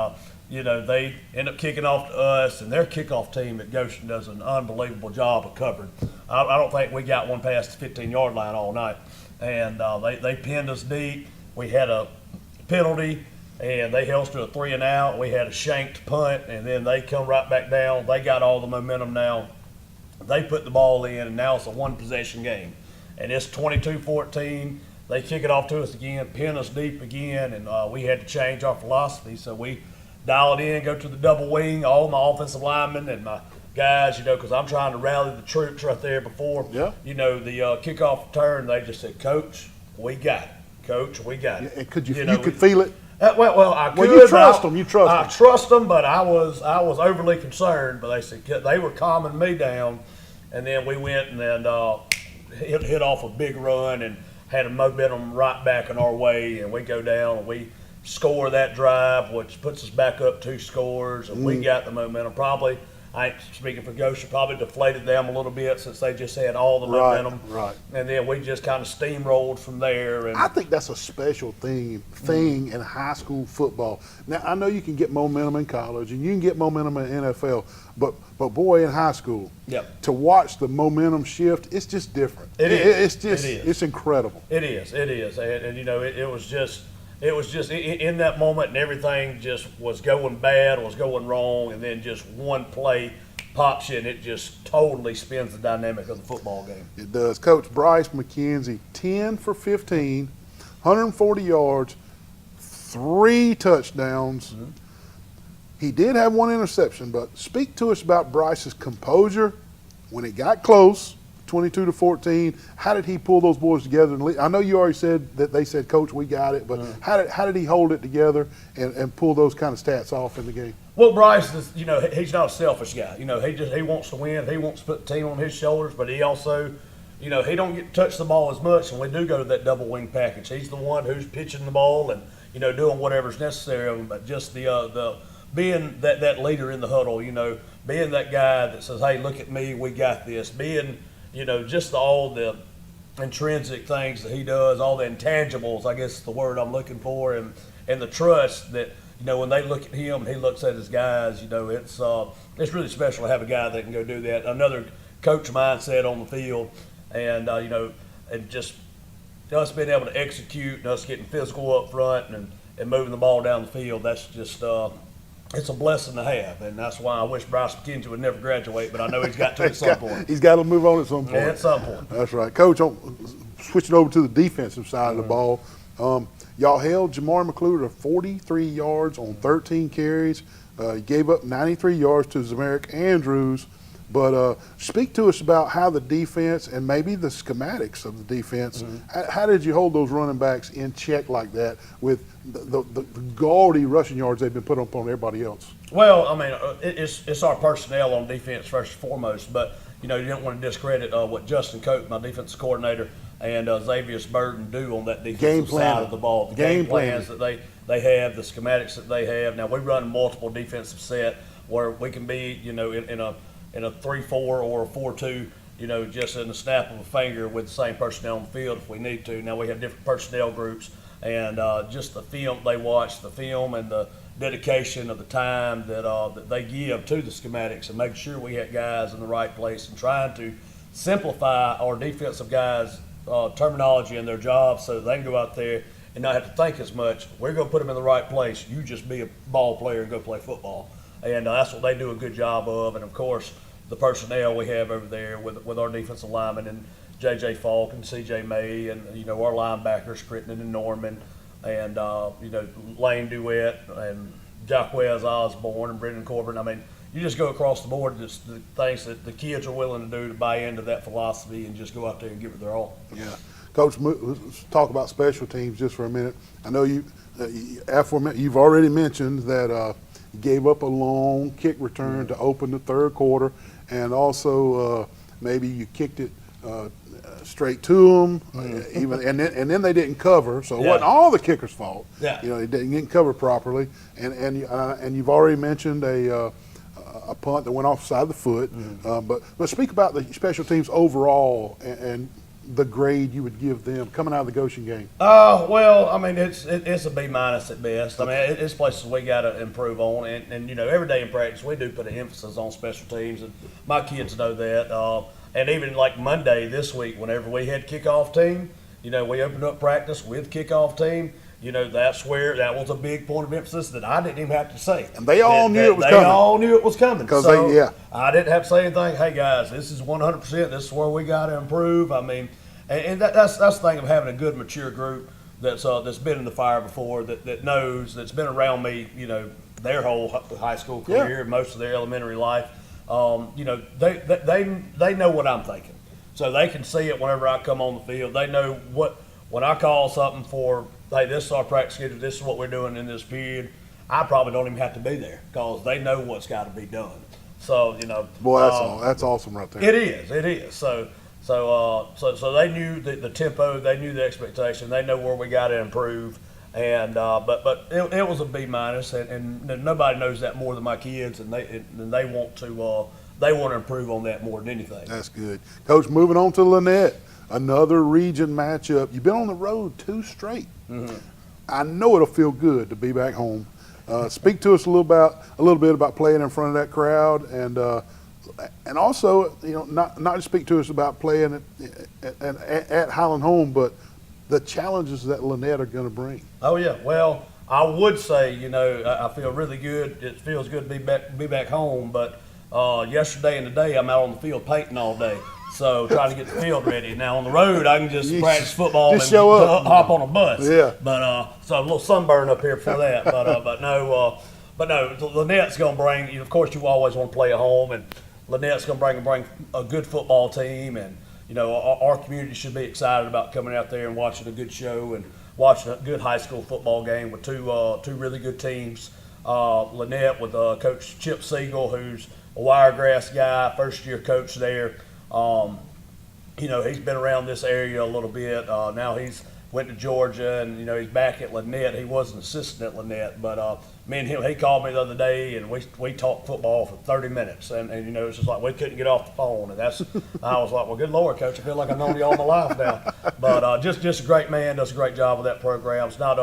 you know, they end up kicking off to us. And their kickoff team at Goshen does an unbelievable job of covering. I don't think we got one past the 15-yard line all night. And they pinned us deep. We had a penalty. And they held us to a 3-and-out. We had a shanked punt, and then they come right back down. They got all the momentum now. They put the ball in, and now it's a one-possession game. And it's 22-14. They kick it off to us again, pin us deep again, and we had to change our philosophy. So we dial it in, go to the double wing, all my offensive linemen and my guys, you know, because I'm trying to rally the troops right there before, you know, the kickoff return. They just said, "Coach, we got it. Coach, we got it." And you know, could feel it? Well, I could. You trust them. You trust them. I trust them, but I was overly concerned. But they said they were calming me down, and then we went and hit off a big run and had a momentum right back in our way, and we go down and we score that drive, which puts us back up 2 scores, and we got the momentum. Probably, I ain't speaking for Goshen, probably deflated them a little bit since they just had all the momentum. Right. And then we just kind of steamrolled from there. And I think that's a special thing in high school football. Now, I know you can get momentum in college and you can get momentum in NFL, but boy, in high school, to watch the momentum shift, it's just different. It's incredible. It is. And you know, it was just in that moment, and everything just was going bad, was going wrong, and then just one play pops you, and it just totally spins the dynamic of the football game. It does. Coach Bryce McKenzie, 10 for 15, 140 yards, 3 touchdowns. He did have 1 interception, but speak to us about Bryce's composure when it got close. 22-14. How did he pull those boys together? I know you already said that they said, "Coach, we got it," but how did he hold it together and pull those kind of stats off in the game? Well, Bryce is, you know, he's not a selfish guy. You know, he wants to win. He wants to put the team on his shoulders, but he also, you know, he don't get to touch the ball as much when we do go to that double wing package. He's the one who's pitching the ball and, you know, doing whatever's necessary. But just the being that leader in the huddle, you know, being that guy that says, "Hey, look at me, we got this." Being, you know, just all the intrinsic things that he does, all the intangibles, I guess is the word I'm looking for, and the trust that, you know, when they look at him and he looks at his guys, you know, it's really special to have a guy that can go do that. Another coach mindset on the field, and you know, and just us being able to execute and us getting physical up front and moving the ball down the field. That's just it's a blessing to have, and that's why I wish Bryce McKenzie would never graduate, but I know he's got to at some point. He's got to move on at some point. Yeah, at some point. That's right. Coach, switching over to the defensive side of the ball, y'all held Jamar McClure to 43 yards on 13 carries. He gave up 93 yards to Zamaric Andrews. But speak to us about how the defense and maybe the schematics of the defense, how did you hold those running backs in check like that with the gaudy rushing yards they've been put upon everybody else? Well, I mean, it's our personnel on defense first and foremost, but, you know, you don't want to discredit what Justin Coates, my defensive coordinator, and Xavier Burden do on that defensive side of the ball. The game plans that they have, the schematics that they have. Now, we run multiple defensive set where we can be, you know, in a 3-4 or a 4-2, you know, just in the snap of a finger with the same personnel on the field if we need to. Now we have different personnel groups, and just the film they watch, the film and the dedication of the time that they give to the schematics and making sure we have guys in the right place and trying to simplify our defensive guys' terminology in their jobs so that they can go out there and not have to think as much. We're going to put them in the right place. You just be a ball player and go play football. And that's what they do a good job of. And, of course, the personnel we have over there with our defensive linemen. And J.J. Falk and C.J. May, and our linebackers, Crittenden and Norman, and Lane Duet and Jacquez Osborne and Brendan Corbin. I mean, you just go across the board, just the things that the kids are willing to do to buy into that philosophy and just go out there and give it their all. Yeah. Coach, let's talk about special teams just for a minute. I know you've already mentioned that you gave up a long kick return to open the third quarter, and also maybe you kicked it straight to them, even and then they didn't cover, so it wasn't all the kicker's fault. Yeah. They didn't cover properly, and you've already mentioned a punt that went offside the foot. But speak about the special teams overall and the grade you would give them coming out of the Goshen game. Well, I mean, it's a B- at best. I mean, it's places we got to improve on, and every day in practice we do put an emphasis on special teams, and my kids know that. And even like Monday this week, whenever we had kickoff team, we opened up practice with kickoff team. That's where that was a big point of emphasis that I didn't even have to say. And they all knew it was coming. They all knew it was coming. So I didn't have to say anything. Hey guys, this is 100%. This is where we got to improve. I mean, and that's the thing of having a good, mature group that's been in the fire before, that knows, that's been around me, their whole high school career, most of their elementary life. They know what I'm thinking, so they can see it whenever I come on the field. They know when I call something for, hey, this is our practice schedule, this is what we're doing in this period. I probably don't even have to be there because they know what's got to be done. So boy, that's awesome right there. It is. So they knew the tempo, they knew the expectation, they know where we got to improve, and but it was a B-, and nobody knows that more than my kids, and they want to improve on that more than anything. That's good, Coach. Moving on to Lynette, another region matchup. You've been on the road 2 straight. I know it'll feel good to be back home. Speak to us a little bit about playing in front of that crowd, and also, not just speak to us about playing at Highland Home, but the challenges that Lynette are going to bring. Oh yeah, well, I would say I feel really good. It feels good to be back home, but yesterday and today I'm out on the field painting all day. So trying to get the field ready. Now on the road, I can just practice football and show up. hop on a bus. Yeah. But so a little sunburn up here for that. But no, Lynette's going to bring. Of course, you always want to play at home, and Lynette's going to bring a good football team, and our community should be excited about coming out there and watching a good show and watching a good high school football game with two really good teams. Lynette with Coach Chip Siegel, who's a Wiregrass guy, first-year coach there. He's been around this area a little bit. Now he's went to Georgia, and he's back at Lynette. He was an assistant at Lynette, but me and him, he called me the other day, and we talked football for 30 minutes, and it's just like we couldn't get off the phone, and I was like, well, good Lord, Coach, I feel like I've known you all my life now. But just a great man, does a great job with that program. It's not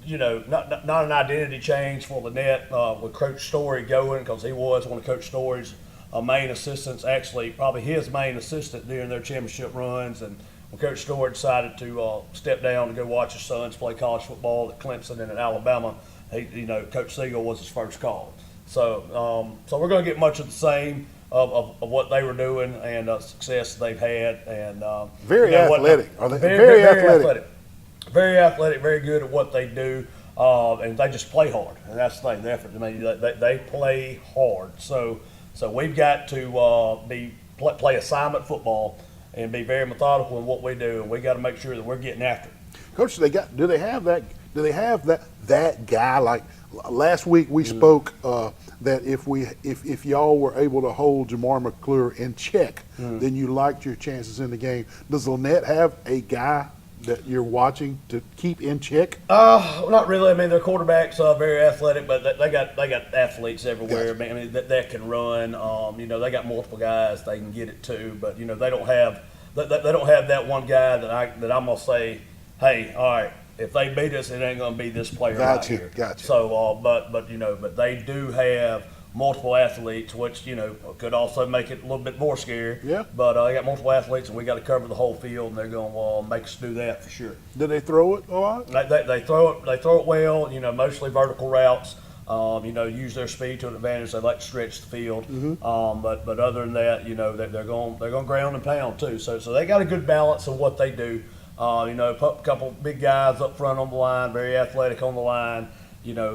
not an identity change for Lynette with Coach Story going, because he was one of Coach Story's main assistants, actually probably his main assistant during their championship runs. And when Coach Story decided to step down to go watch his sons play college football at Clemson and at Alabama, Coach Siegel was his first call. So we're going to get much of the same of what they were doing and success they've had. And very athletic. Are they very athletic? Very athletic, very good at what they do, and they just play hard. And that's the thing, the effort. I mean, they play hard. So we've got to play assignment football and be very methodical in what we do, and we got to make sure that we're getting after it. Coach, do they have that guy? Like last week we spoke that if y'all were able to hold Jamar McClure in check, then you liked your chances in the game. Does Lynette have a guy that you're watching to keep in check? Not really. I mean, their quarterback's very athletic, but they got athletes everywhere. Gotcha. I mean, that can run. They got multiple guys they can get it to, but they don't have that one guy that I'm gonna say, hey, all right, if they beat us, it ain't gonna be this player right here. Gotcha. So, but they do have multiple athletes, which could also make it a little bit more scary. Yeah. But they got multiple athletes, and we got to cover the whole field, and they're going to make us do that for sure. Do they throw it a lot? They throw it well. Mostly vertical routes. use their speed to an advantage. They like to stretch the field. But other than that, they're going ground and pound too. So they got a good balance of what they do. A couple big guys up front on the line, very athletic on the line.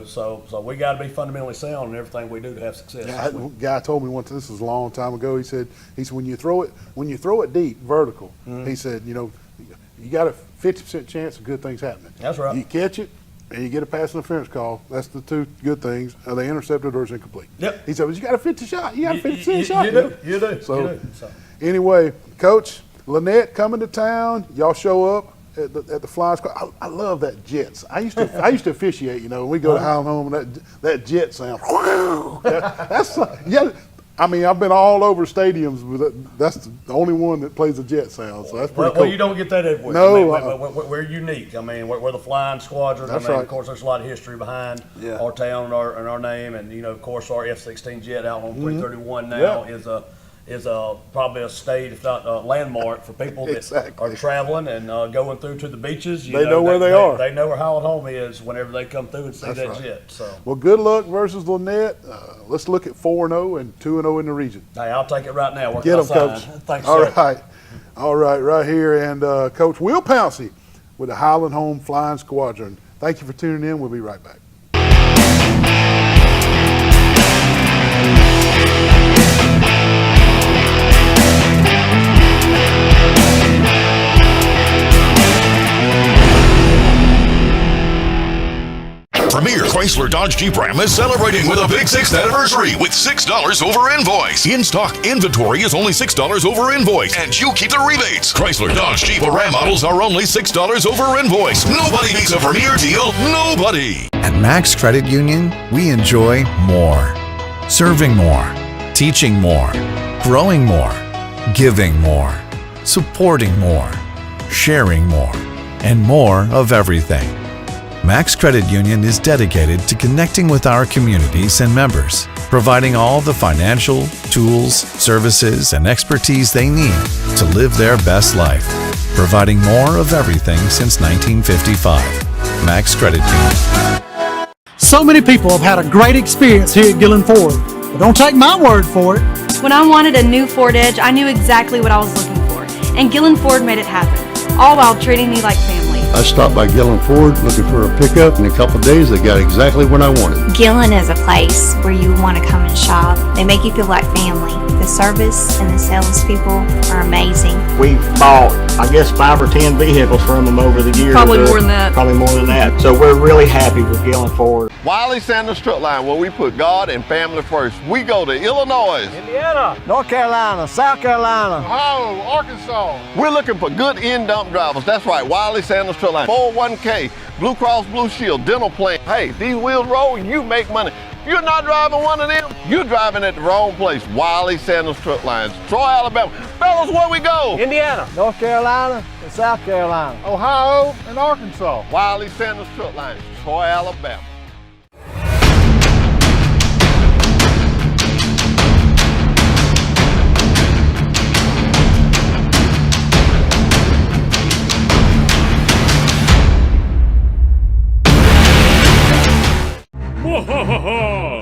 So we got to be fundamentally sound in everything we do to have success. Yeah, a guy told me once, this was a long time ago, he said when you throw it deep, vertical, he said, you got a 50% chance of good things happening. That's right. You catch it and you get a pass interference call. That's the two good things. Are they intercepted or is incomplete? Yep. He said, well, you got a 50 shot. You got a 50% shot. You do. So anyway, Coach, Lynette coming to town. Y'all show up at the Flying Squad. I love that Jets. I used to officiate. When we go to Highland Home, and that jet sound. That's yeah. I mean, I've been all over stadiums, but that's the only one that plays a jet sound. So that's pretty cool. Well, you don't get that everywhere. No, we're unique. I mean, we're the Flying Squadron. That's right. Of course, there's a lot of history behind our town and our name, and of course, our F-16 jet out on 331 now is probably a state, if not a landmark for people that are traveling and going through to the beaches. They know where they are. They know where Highland Home is whenever they come through and see that jet. So. Well, good luck versus Lynette. Let's look at 4-0 and 2-0 in the region. Hey, I'll take it right now. Get them, Coach. Thanks, All sir. right here. And Coach Will Pouncey with the Highland Home Flying Squadron. Thank you for tuning in. We'll be right back. Premier Chrysler Dodge Jeep Ram is celebrating with a big 6th anniversary with $6 over invoice. In-stock inventory is only $6 over invoice, and you keep the rebates. Chrysler Dodge Jeep Ram models are only $6 over invoice. Nobody beats a premier deal. Nobody. At Max Credit Union, we enjoy more. Serving more. Teaching more. Growing more. Giving more. Supporting more. Sharing more. And more of everything. Max Credit Union is dedicated to connecting with our communities and members, providing all the financial, tools, services, and expertise they need to live their best life, providing more of everything since 1955. Max Credit Union. So many people have had a great experience here at Gillen Ford, but don't take my word for it. When I wanted a new Ford Edge, I knew exactly what I was looking for, and Gillen Ford made it happen, all while treating me like family. I stopped by Gillen Ford looking for a pickup. In a couple of days, they got exactly what I wanted. Gillen is a place where you want to come and shop. They make you feel like family. The service and the salespeople are amazing. We've bought, I guess, 5 or 10 vehicles from them over the years. Probably more than that. Probably more than that. So we're really happy with Gillen Ford. Wiley Sanders Truck Line, where we put God and family first. We go to Illinois, Indiana, North Carolina, South Carolina, Ohio, Arkansas. We're looking for good in-dump drivers. That's right, Wiley Sanders Truck Line. 401k, Blue Cross Blue Shield, dental plan. Hey, these wheels roll, you make money. If you're not driving one of them, you're driving at the wrong place. Wiley Sanders Truck Lines, Troy, Alabama. Fellas, where we go? Indiana, North Carolina, and South Carolina, Ohio, and Arkansas. Wiley Sanders Truck Lines, Troy, Alabama.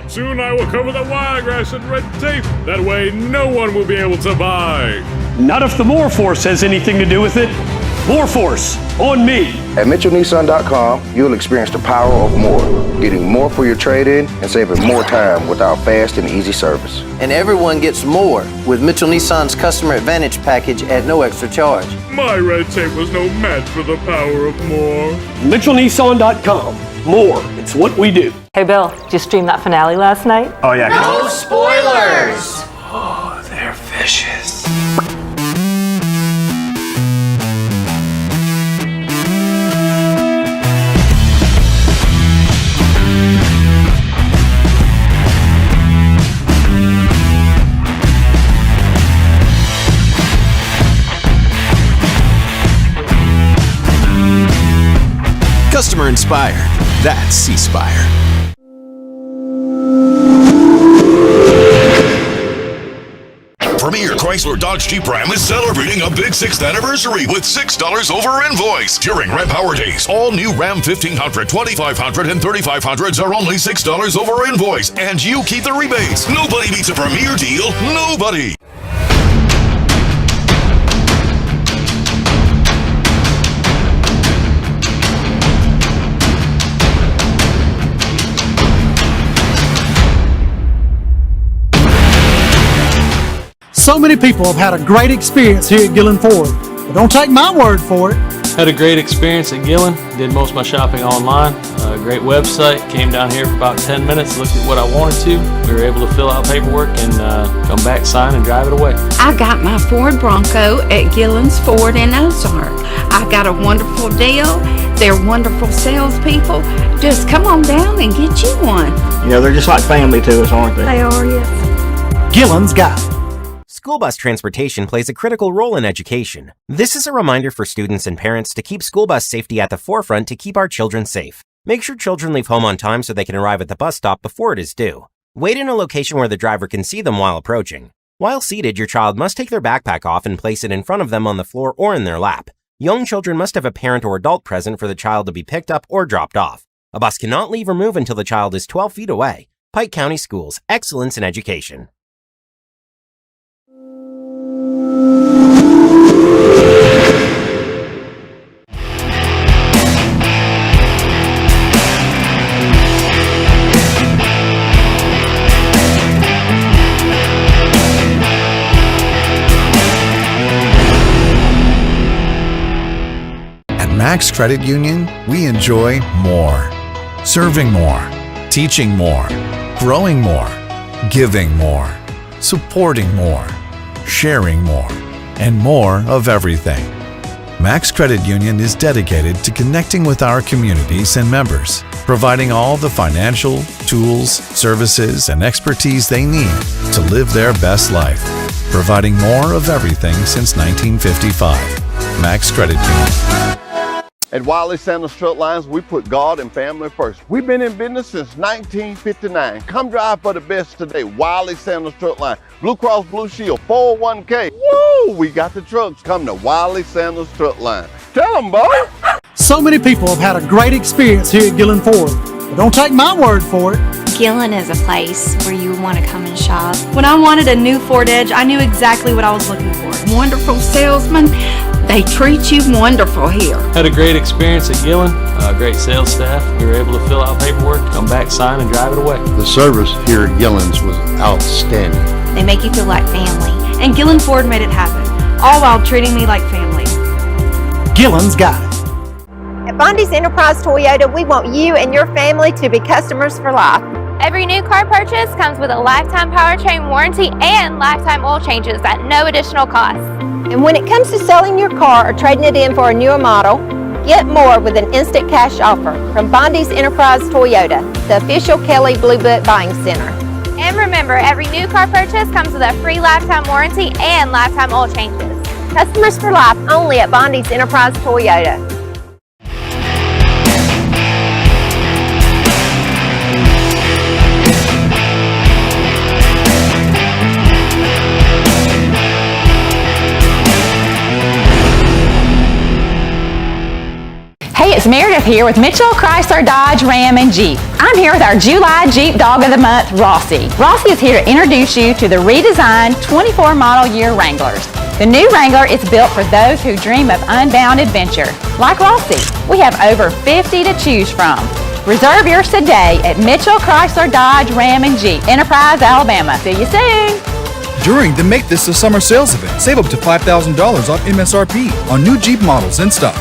Soon I will cover the wiregrass and red tape. That way no one will be able to buy. Not if the More Force has anything to do with it. More Force, on me. At MitchellNissan.com, you'll experience the power of more, getting more for your trade-in and saving more time with our fast and easy service. And everyone gets more with Mitchell Nissan's Customer Advantage package at no extra charge. My red tape was no match for the power of more. MitchellNissan.com. More, it's what we do. Hey Bill, did you stream that finale last night? Oh yeah. No spoilers! Oh, they're vicious. Customer inspired. That's C-Spire. Premier Chrysler Chrysler Dodge Jeep Ram is celebrating a big 6th anniversary with $6 over invoice. During Ram Power Days, all new Ram 1500, 2500, and 3500s are only $6 over invoice, and you keep the rebates. Nobody beats a premier deal. Nobody. So many people have had a great experience here at Gillen Ford, but don't take my word for it. Had a great experience at Gillen. Did most of my shopping online. Great website. Came down here for about 10 minutes, looked at what I wanted to. We were able to fill out paperwork and come back, sign, and drive it away. I got my Ford Bronco at Gillen's Ford in Ozark. I got a wonderful deal. They're wonderful salespeople. Just come on down and get you one. You know, they're just like family to us, aren't they? They are, yes. Gillen's got it. School bus transportation plays a critical role in education. This is a reminder for students and parents to keep school bus safety at the forefront to keep our children safe. Make sure children leave home on time so they can arrive at the bus stop before it is due. Wait in a location where the driver can see them while approaching. While seated, your child must take their backpack off and place it in front of them on the floor or in their lap. Young children must have a parent or adult present for the child to be picked up or dropped off. A bus cannot leave or move until the child is 12 feet away. Pike County Schools, excellence in education. Max Credit Union, we enjoy more. Serving more, teaching more, growing more, giving more, supporting more, sharing more, and more of everything. Max Credit Union is dedicated to connecting with our communities and members, providing all the financial, tools, services, and expertise they need to live their best life, providing more of everything since 1955. Max Credit Union. At Wiley Sanders Truck Lines, we put God and family first. We've been in business since 1959. Come drive for the best today. Wiley Sanders Truck Line, Blue Cross Blue Shield, 401k. Woo! We got the trucks. Come to Wiley Sanders Truck Line. Tell them, boy. So many people have had a great experience here at Gillen Ford, but don't take my word for it. Gillen is a place where you want to come and shop. When I wanted a new Ford Edge, I knew exactly what I was looking for. Wonderful salesmen. They treat you wonderful here. Had a great experience at Gillen. Great sales staff. We were able to fill out paperwork, come back, sign, and drive it away. The service here at Gillen's was outstanding. They make you feel like family. And Gillen Ford made it happen, all while treating me like family. Gillen's got it. At Bondi's Enterprise Toyota, we want you and your family to be customers for life. Every new car purchase comes with a lifetime powertrain warranty and lifetime oil changes at no additional cost. And when it comes to selling your car or trading it in for a newer model, get more with an instant cash offer from Bondi's Enterprise Toyota, the official Kelley Blue Book buying center. And remember, every new car purchase comes with a free lifetime warranty and lifetime oil changes. Customers for life only at Bondi's Enterprise Toyota. Hey, it's Meredith here with Mitchell, Chrysler, Dodge, Ram, and Jeep. I'm here with our July Jeep Dog of the Month, Rossi. Rossi is here to introduce you to the redesigned 24 model year Wranglers. The new Wrangler is built for those who dream of unbound adventure. Like Rossi, we have over 50 to choose from. Reserve yours today at Mitchell, Chrysler, Dodge, Ram, and Jeep, Enterprise, Alabama. See you soon. During the Make This a Summer sales event, save up to $5,000 off MSRP on new Jeep models in stock.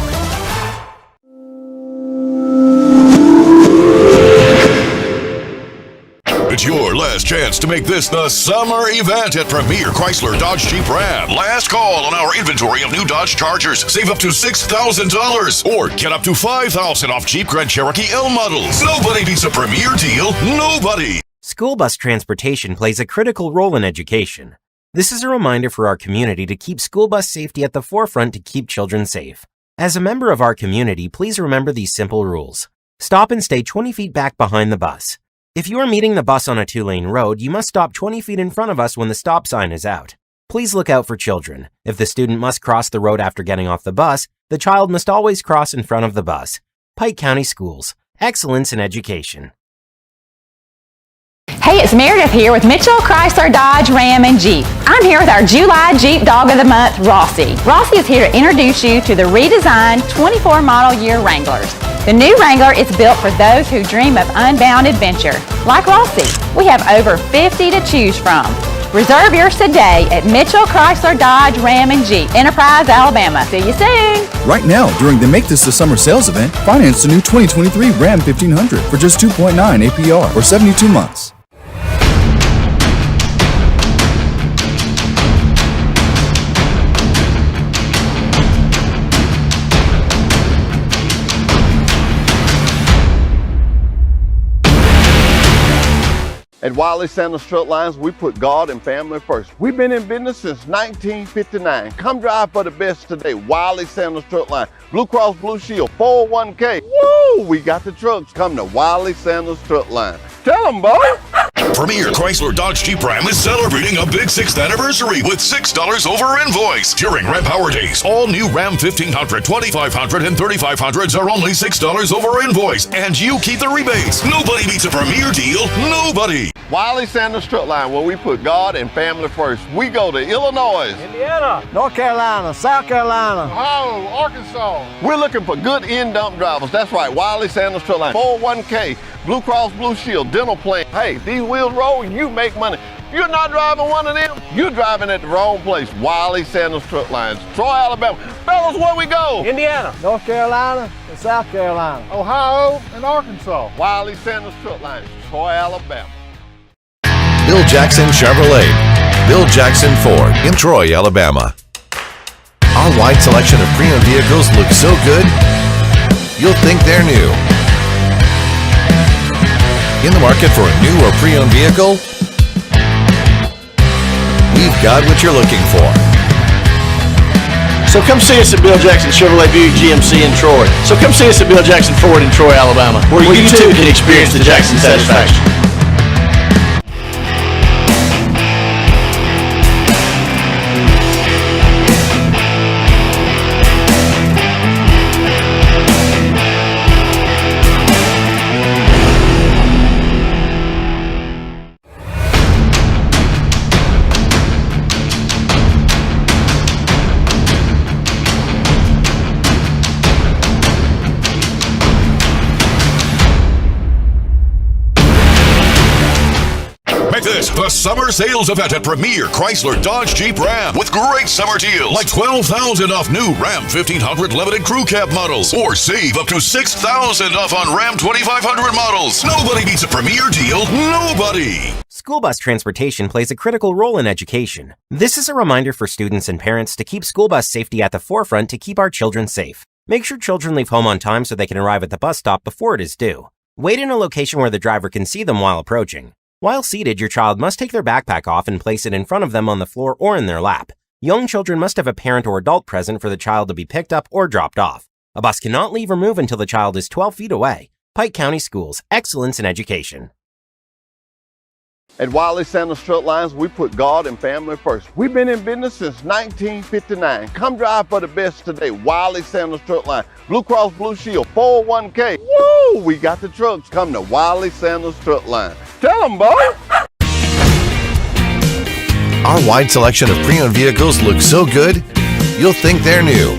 It's your last chance to make this the summer event at Premier Chrysler Dodge Jeep Ram. Last call on our inventory of new Dodge Chargers. Save up to $6,000 or get up to $5,000 off Jeep Grand Cherokee L models. Nobody beats a Premier deal. Nobody. School bus transportation plays a critical role in education. This is a reminder for our community to keep school bus safety at the forefront to keep children safe. As a member of our community, please remember these simple rules. Stop and stay 20 feet back behind the bus. If you are meeting the bus on a 2-lane road, you must stop 20 feet in front of us when the stop sign is out. Please look out for children. If the student must cross the road after getting off the bus, the child must always cross in front of the bus. Pike County Schools. Excellence in education. Hey, it's Meredith here with Mitchell, Chrysler, Dodge, Ram, and Jeep. I'm here with our July Jeep Dog of the Month, Rossi. Rossi is here to introduce you to the redesigned 24 model year Wranglers. The new Wrangler is built for those who dream of unbound adventure. Like Rossi, we have over 50 to choose from. Reserve yours today at Mitchell, Chrysler, Dodge, Ram, and Jeep, Enterprise, Alabama. See you soon. Right now, during the Make This the Summer sales event, finance the new 2023 Ram 1500 for just 2.9 APR for 72 months. At Wiley Sanders Strut Lines, we put God and family first. We've been in business since 1959. Come drive for the best today. Wiley Sanders Strut Line, Blue Cross Blue Shield, 401k. Woo! We got the trucks. Come to Wiley Sanders Strut Line. Tell them, boy. Premier Chrysler Dodge Jeep Ram is celebrating a big 6th anniversary with $6 over invoice. During Ram Power Days, all new Ram 1500, 2500, and 3500s are only $6 over invoice, and you keep the rebates. Nobody beats a premier deal. Nobody. Wiley Sanders Strut Line, where we put God and family first. We go to Illinois, Indiana, North Carolina, South Carolina, Ohio, Arkansas. We're looking for good in-dump drivers. That's right, Wiley Sanders Strut Line, 401k, Blue Cross Blue Shield, dental plan. Hey, these wheels roll, you make money. If you're not driving one of them, you're driving at the wrong place. Wiley Sanders Strut Lines, Troy, Alabama. Fellas, where we go? Indiana, North Carolina, and South Carolina, Ohio, and Arkansas. Wiley Sanders Strut Lines, Troy, Alabama. Bill Jackson Chevrolet. Bill Jackson Ford in Troy, Alabama. Our wide selection of pre-owned vehicles looks so good, you'll think they're new. In the market for a new or pre-owned vehicle? We've got what you're looking for. So come see us at Bill Jackson Chevrolet Buick GMC in Troy. So come see us at Bill Jackson Ford in Troy, Alabama, where you too can experience the Jackson satisfaction. The summer sales event at Premier Chrysler Dodge Jeep Ram with great summer deals like $12,000 off new Ram 1500 limited crew cab models, or save up to $6,000 off on Ram 2500 models. Nobody beats a Premier deal. Nobody. School bus transportation plays a critical role in education. This is a reminder for students and parents to keep school bus safety at the forefront to keep our children safe. Make sure children leave home on time so they can arrive at the bus stop before it is due. Wait in a location where the driver can see them while approaching. While seated, your child must take their backpack off and place it in front of them on the floor or in their lap. Young children must have a parent or adult present for the child to be picked up or dropped off. A bus cannot leave or move until the child is 12 feet away. Pike County Schools. Excellence in education. At Wiley Sanders Strut Lines, we put God and family first. We've been in business since 1959. Come drive for the best today. Wiley Sanders Strut Line, Blue Cross Blue Shield, 401k. Woo! We got the trucks. Come to Wiley Sanders Strut Line. Tell them, boy. Our wide selection of pre-owned vehicles looks so good, you'll think they're new.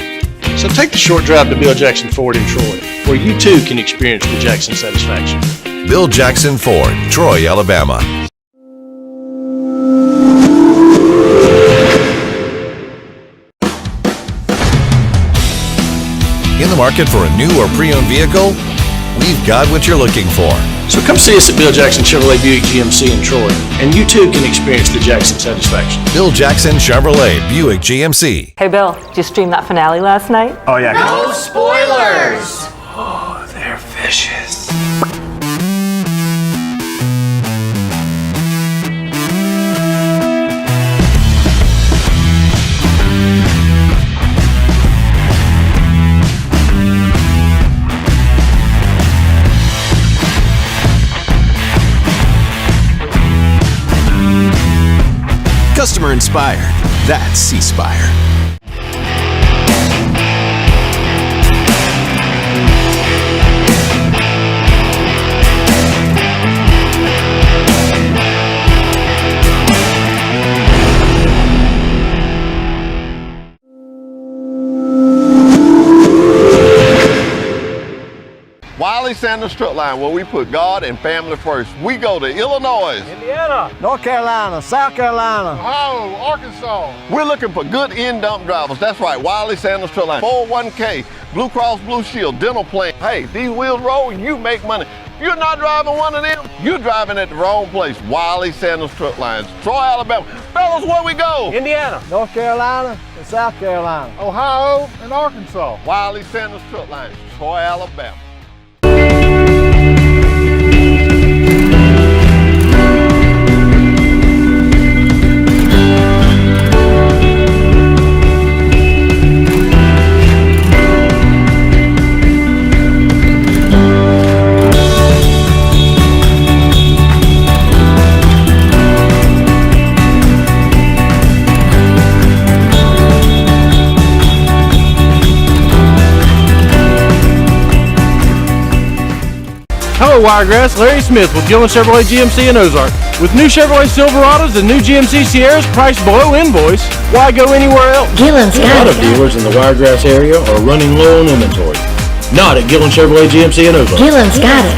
So take the short drive to Bill Jackson Ford in Troy, where you too can experience the Jackson satisfaction. Bill Jackson Ford, Troy, Alabama. In the market for a new or pre-owned vehicle? We've got what you're looking for. So come see us at Bill Jackson Chevrolet Buick GMC in Troy, and you too can experience the Jackson satisfaction. Bill Jackson Chevrolet Buick GMC. Hey Bill, did you stream that finale last night? Oh yeah. No spoilers! Oh, they're vicious. Customer inspired. That's C Spire. Wiley Sanders Truck Line, where we put God and family first. We go to Illinois, Indiana, North Carolina, South Carolina, Ohio, Arkansas. We're looking for good in-dump drivers. That's right, Wiley Sanders Truck Line. 401k, Blue Cross Blue Shield, dental plan. Hey, these wheels roll, you make money. If you're not driving one of them, you're driving at the wrong place. Wiley Sanders Truck Lines, Troy, Alabama. Fellas, where we go? Indiana, North Carolina, and South Carolina, Ohio, and Arkansas. Wiley Sanders Truck Lines, Troy, Alabama. Hello Wiregrass, Larry Smith with Gillen Chevrolet GMC in Ozark. With new Chevrolet Silverados and new GMC Sierras priced below invoice, why go anywhere else? Gillen's got it. A lot of dealers in the Wiregrass area are running low on inventory. Not at Gillen Chevrolet GMC in Ozark. Gillen's got it.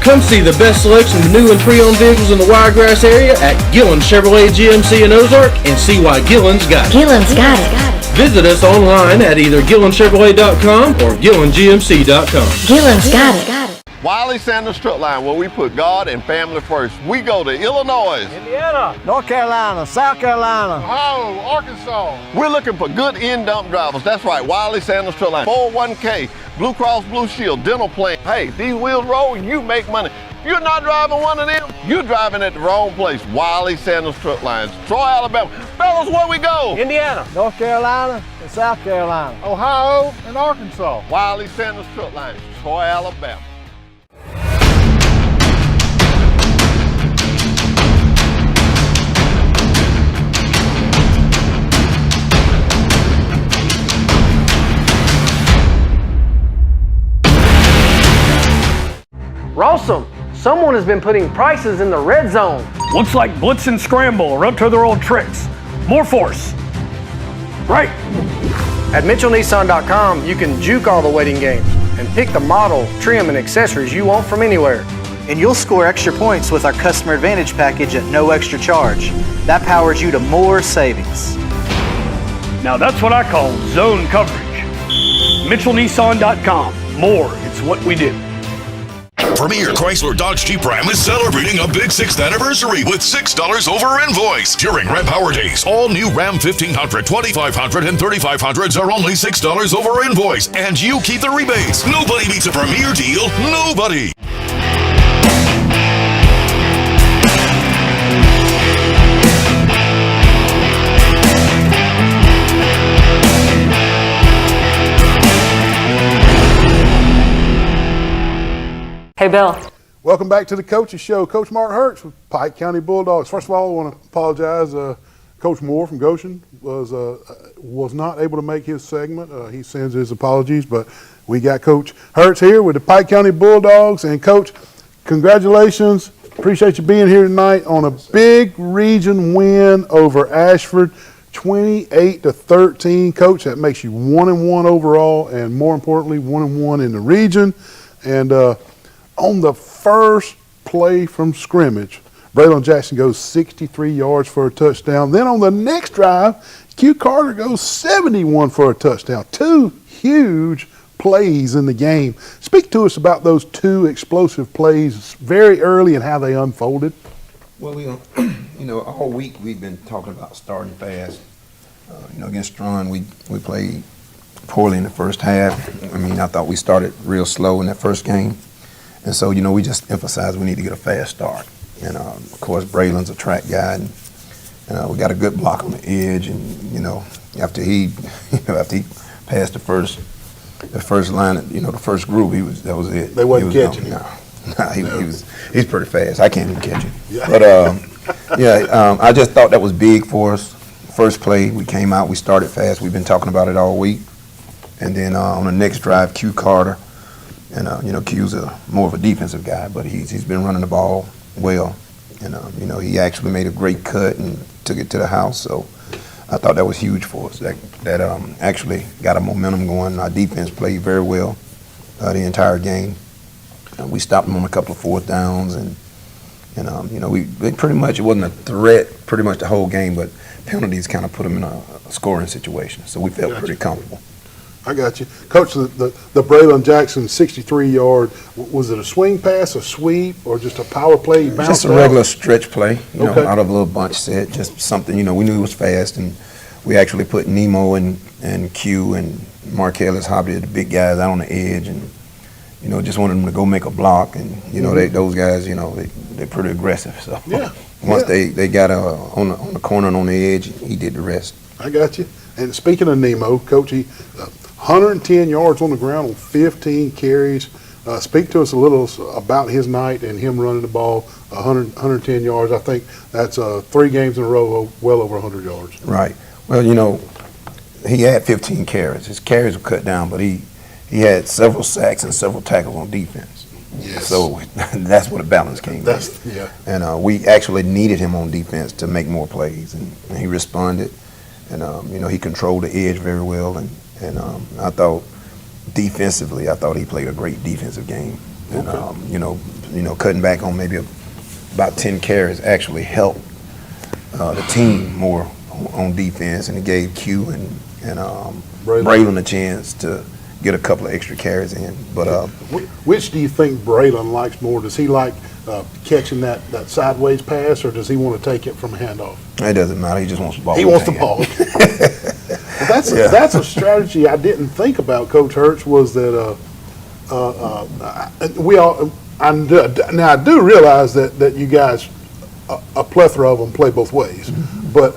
Come see the best selection of new and pre-owned vehicles in the Wiregrass area at Gillen Chevrolet GMC in Ozark and see why Gillen's got it. Gillen's got it. Visit us online at either GillenChevrolet.com or GillenGMC.com. Gillen's got it. Wiley Sanders Truck Line, where we put God and family first. We go to Illinois, Indiana, North Carolina, South Carolina, Ohio, Arkansas. We're looking for good in-dump drivers. That's right, Wiley Sanders Truck Line. 401k, Blue Cross Blue Shield, dental plan. Hey, these wheels roll, you make money. If you're not driving one of them, you're driving at the wrong place. Wiley Sanders Truck Lines, Troy, Alabama. Fellas, where we go? Indiana, North Carolina, and South Carolina, Ohio, and Arkansas. Wiley Sanders Truck Lines, Troy, Alabama. Rawsome, someone has been putting prices in the red zone. Looks like blitz and scramble are up to their old tricks. More force. Right. At MitchellNissan.com, you can juke all the waiting games and pick the model, trim, and accessories you want from anywhere. And you'll score extra points with our Customer Advantage package at no extra charge. That powers you to more savings. Now that's what I call zone coverage. MitchellNissan.com. More, it's what we do. Premier Chrysler Dodge Jeep Ram is celebrating a big 6th anniversary with $6 over invoice. During Ram Power Days, all new Ram 1500, 2500, and 3500s are only $6 over invoice, and you keep the rebates. Nobody beats a Premier deal. Nobody. Hey, Bill. Welcome back to the Coaches Show. Coach Mark Hertz with Pike County Bulldogs. First of all, I want to apologize. Coach Moore from Goshen was not able to make his segment. He sends his apologies, but we got Coach Hertz here with the Pike County Bulldogs. And, Coach, congratulations. Appreciate you being here tonight on a big region win over Ashford, 28-13. Coach, that makes you 1-1 overall, and more importantly, 1-1 in the region. And on the first play from scrimmage, Braylon Jackson goes 63 yards for a touchdown. Then on the next drive, Q Carter goes 71 for a touchdown. Two huge plays in the game. Speak to us about those two explosive plays very early and how they unfolded. Well, all week we've been talking about starting fast. Against Strawn, we played poorly in the first half. I thought we started real slow in that first game. And so, we just emphasized we need to get a fast start. And, of course, Braylon's a track guy, and we got a good block on the edge. And, after he passed the first line, the first group, that was it. They wasn't catching him. No, he's pretty fast. I can't even catch him. Yeah. But, I just thought that was big for us. first play, we came out, we started fast. We've been talking about it all week. And then on the next drive, Q Carter, and Q's more of a defensive guy, but he's been running the ball well. And he actually made a great cut and took it to the house. So I thought that was huge for us. That actually got a momentum going. Our defense played very well the entire game. We stopped them on a couple of fourth downs, and they pretty much, it wasn't a threat pretty much the whole game, but penalties kind of put them in a scoring situation. So we felt pretty comfortable. I got you. Coach, the Braylon Jackson 63-yard, was it a swing pass, a sweep, or just a power play? Just a regular stretch play, out of a little bunch set, just something, we knew it was fast, and we actually put Nemo and Q and Markellus Hobbity, the big guys, out on the edge, and, just wanted them to go make a block, and, those guys, they're pretty aggressive, so once they got on the corner and on the edge, he did the rest. I got you. And speaking of Nemo, Coach, he 110 yards on the ground on 15 carries. Speak to us a little about his night and him running the ball 110 yards. I think that's 3 games in a row, well over 100 yards. Right. Well, he had 15 carries. His carries were cut down, but he had several sacks and several tackles on defense. Yes. So that's where the balance came in. Yeah. And we actually needed him on defense to make more plays, and he responded. And he controlled the edge very well, and I thought defensively, he played a great defensive game. And cutting back on maybe about 10 carries actually helped the team more on defense, and it gave Q and Braylon a chance to get a couple of extra carries in. But which do you think Braylon likes more? Does he like catching that sideways pass, or does he want to take it from a handoff? It doesn't matter. He just wants the ball. He wants the ball. Well, that's a strategy I didn't think about, Coach Hurts, was that now I do realize that you guys, a plethora of them play both ways, but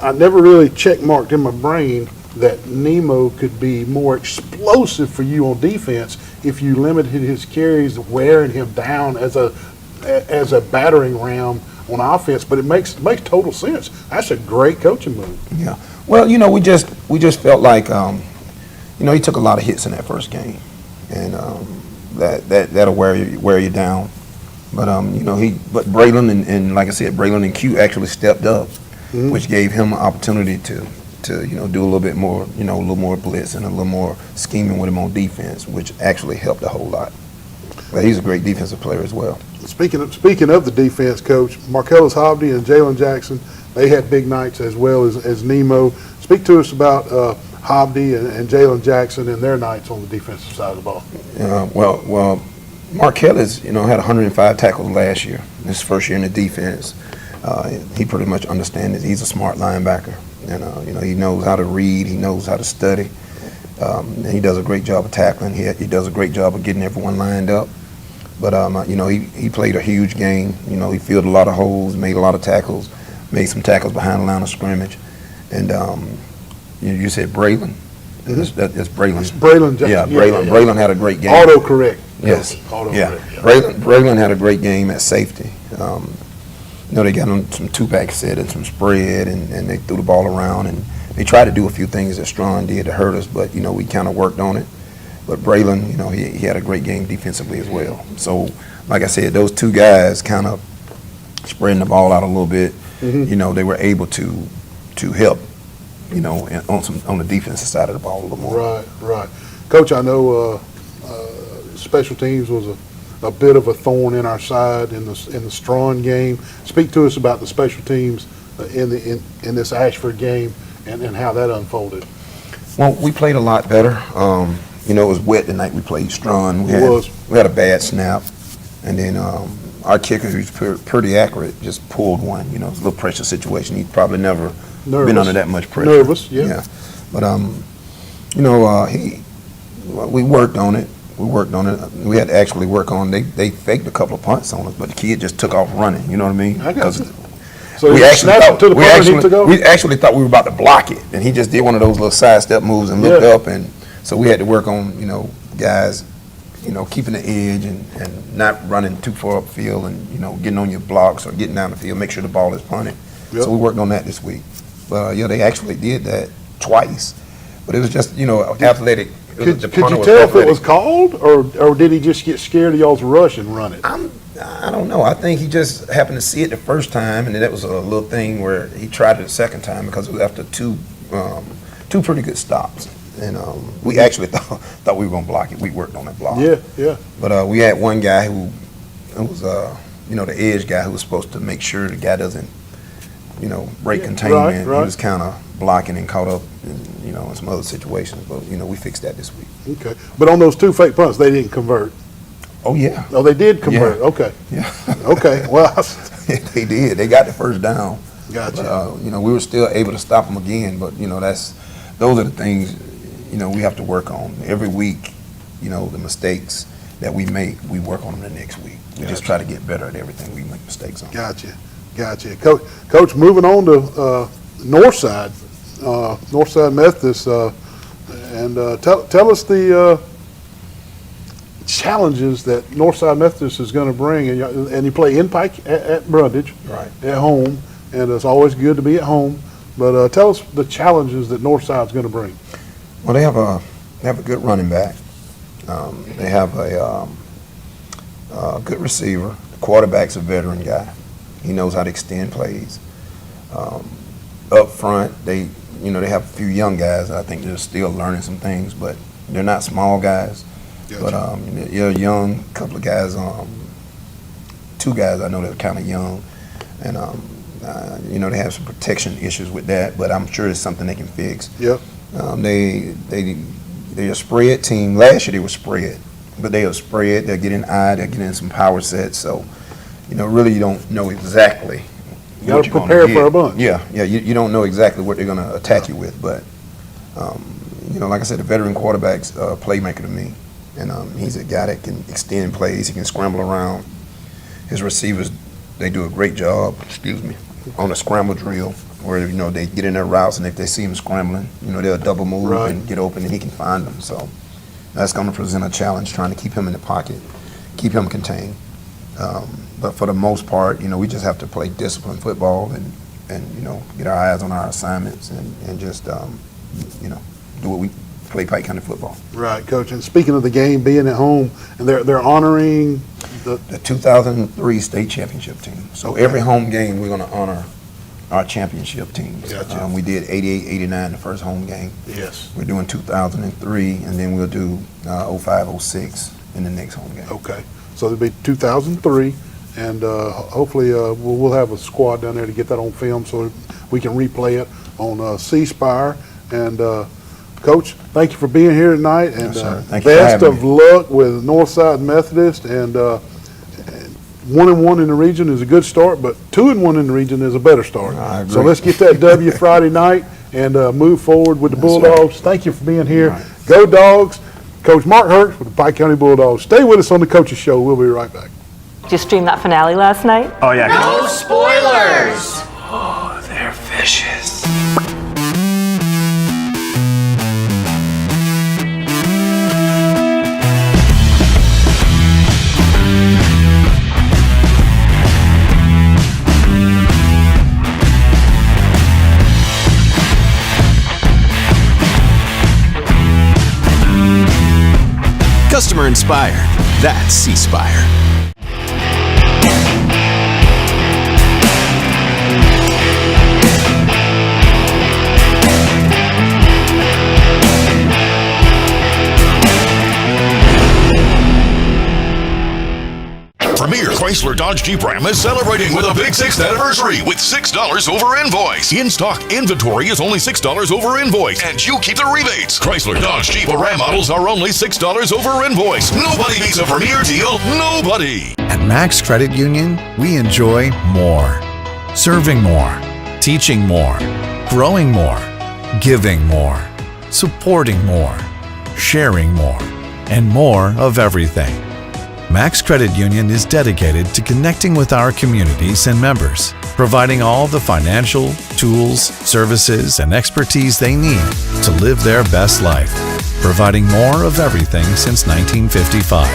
I never really checkmarked in my brain that Nemo could be more explosive for you on defense if you limited his carries, wearing him down as a battering ram on offense. But it makes total sense. That's a great coaching move. Yeah. Well, we just felt like he took a lot of hits in that first game, and that'll wear you down. But but Braylon and like I said, Braylon and Q actually stepped up, which gave him an opportunity to do a little bit more, a little more blitz and a little more scheming with him on defense, which actually helped a whole lot. But he's a great defensive player as well. Speaking of the defense, Coach, Markellus Hobbity and Jalen Jackson, they had big nights as well as Nemo. Speak to us about Hobbity and Jalen Jackson and their nights on the defensive side of the ball. Well, Markellus, had 105 tackles last year. His first year in the defense. He pretty much understands it. He's a smart linebacker. And, he knows how to read. He knows how to study. And he does a great job of tackling. He does a great job of getting everyone lined up. But, he played a huge game. He filled a lot of holes, made a lot of tackles, made some tackles behind the line of scrimmage. And, you said Braylon. That's Braylon. It's Braylon Jackson. Yeah, Braylon. Yeah. Braylon had a great game. Autocorrect. Yes. Autocorrect. Yeah. Braylon had a great game at safety. They got on some two-back set and some spread, and they threw the ball around, and they tried to do a few things that Strawn did to hurt us, but, we kind of worked on it. But Braylon, he had a great game defensively as well. So, like I said, those two guys kind of spreading the ball out a little bit, they were able to help, on the defensive side of the ball a little more. Right. Coach, I know special teams was a bit of a thorn in our side in the Strawn game. Speak to us about the special teams in this Ashford game and how that unfolded. Well, we played a lot better. It was wet the night we played Strawn. We had a bad snap, and then our kicker, who's pretty accurate, just pulled one. It was a little pressure situation. He'd probably never been under that much pressure. Nervous, yeah. But we worked on it. We had to actually work on. They faked a couple of punts on us, but the kid just took off running. You know what I mean? I got you. So we actually thought we were about to block it, and he just did one of those little sidestep moves and looked up, and so we had to work on guys, keeping the edge and not running too far upfield, and getting on your blocks or getting down the field, make sure the ball is punted. Yep. So we worked on that this week. But yeah, they actually did that twice. But it was just, athletic. Could you tell if it was called, or did he just get scared of y'all's rush and run it? I don't know. I think he just happened to see it the first time, and then that was a little thing where he tried it the second time because it was after two pretty good stops. And we actually thought we were going to block it. We worked on that block. Yeah. But we had one guy who was, the edge guy who was supposed to make sure the guy doesn't, break containment. Right. He was kind of blocking and caught up in some other situations. But, we fixed that this week. Okay. But on those 2 fake punts, they didn't convert. Oh, yeah. Oh, they did convert. Yeah. Okay. Yeah. Okay. Well, they did. They got the first down. Gotcha. But, we were still able to stop them again. But, those are the things, we have to work on. Every week, the mistakes that we make, we work on them the next week. We just try to get better at everything we make mistakes on. Gotcha. Coach, moving on to Northside Methodist, and tell us the challenges that Northside Methodist is going to bring. And you play in Pike at Brundage, right, at home, and it's always good to be at home. But tell us the challenges that Northside's going to bring. Well, they have a good running back. They have a good receiver. The quarterback's a veteran guy. He knows how to extend plays. Up front, they have a few young guys. I think they're still learning some things, but they're not small guys. Gotcha. But they're young. A couple of guys, 2 guys I know that are kind of young, and they have some protection issues with that. But I'm sure it's something they can fix. Yep. They're a spread team. Last year they were spread, but they are spread. They're getting they're getting some power sets. So, really you don't know exactly. You got to prepare for a bunch. Yeah. You don't know exactly what they're going to attack you with, but like I said, the veteran quarterback's a playmaker to me, and he's a guy that can extend plays. He can scramble around. His receivers, they do a great job. On a scramble drill, where they get in their routes, and if they see him scrambling, they'll double move and get open, and he can find them. So that's going to present a challenge, trying to keep him in the pocket, keep him contained. But for the most part, we just have to play disciplined football and get our eyes on our assignments and just do what we play Pike County football. Right, Coach. And speaking of the game being at home, and they're honoring the 2003 state championship team. So every home game we're going to honor our championship teams. Gotcha. We did 88, 89 the first home game. Yes. We're doing 2003, and then we'll do 05, 06 in the next home game. Okay. So it'll be 2003, and hopefully we'll have a squad down there to get that on film so we can replay it on C-Spire. And Coach, thank you for being here tonight, and best of luck with Northside Methodist. And 1-1 in the region is a good start, but 2-1 in the region is a better start. I agree. So let's get that W Friday night and move forward with the Bulldogs. Right. Thank you for being here. Right. Go Dogs. Coach Mark Hurts with the Pike County Bulldogs. Stay with us on the Coaches Show. We'll be right back. Did you stream that finale last night? Oh, yeah. No spoilers! Oh, they're vicious. Customer inspired. That's C-Spire. Premier Chrysler Dodge Jeep Ram is celebrating with a big 6th anniversary with $6 over invoice. In-stock inventory is only $6 over invoice, and you keep the rebates. Chrysler Dodge Jeep Ram models are only $6 over invoice. Nobody beats a Premier deal. Nobody. At Max Credit Union, we enjoy more. Serving more. Teaching more. Growing more. Giving more. Supporting more. Sharing more. And more of everything. Max Credit Union is dedicated to connecting with our communities and members, providing all the financial, tools, services, and expertise they need to live their best life, providing more of everything since 1955.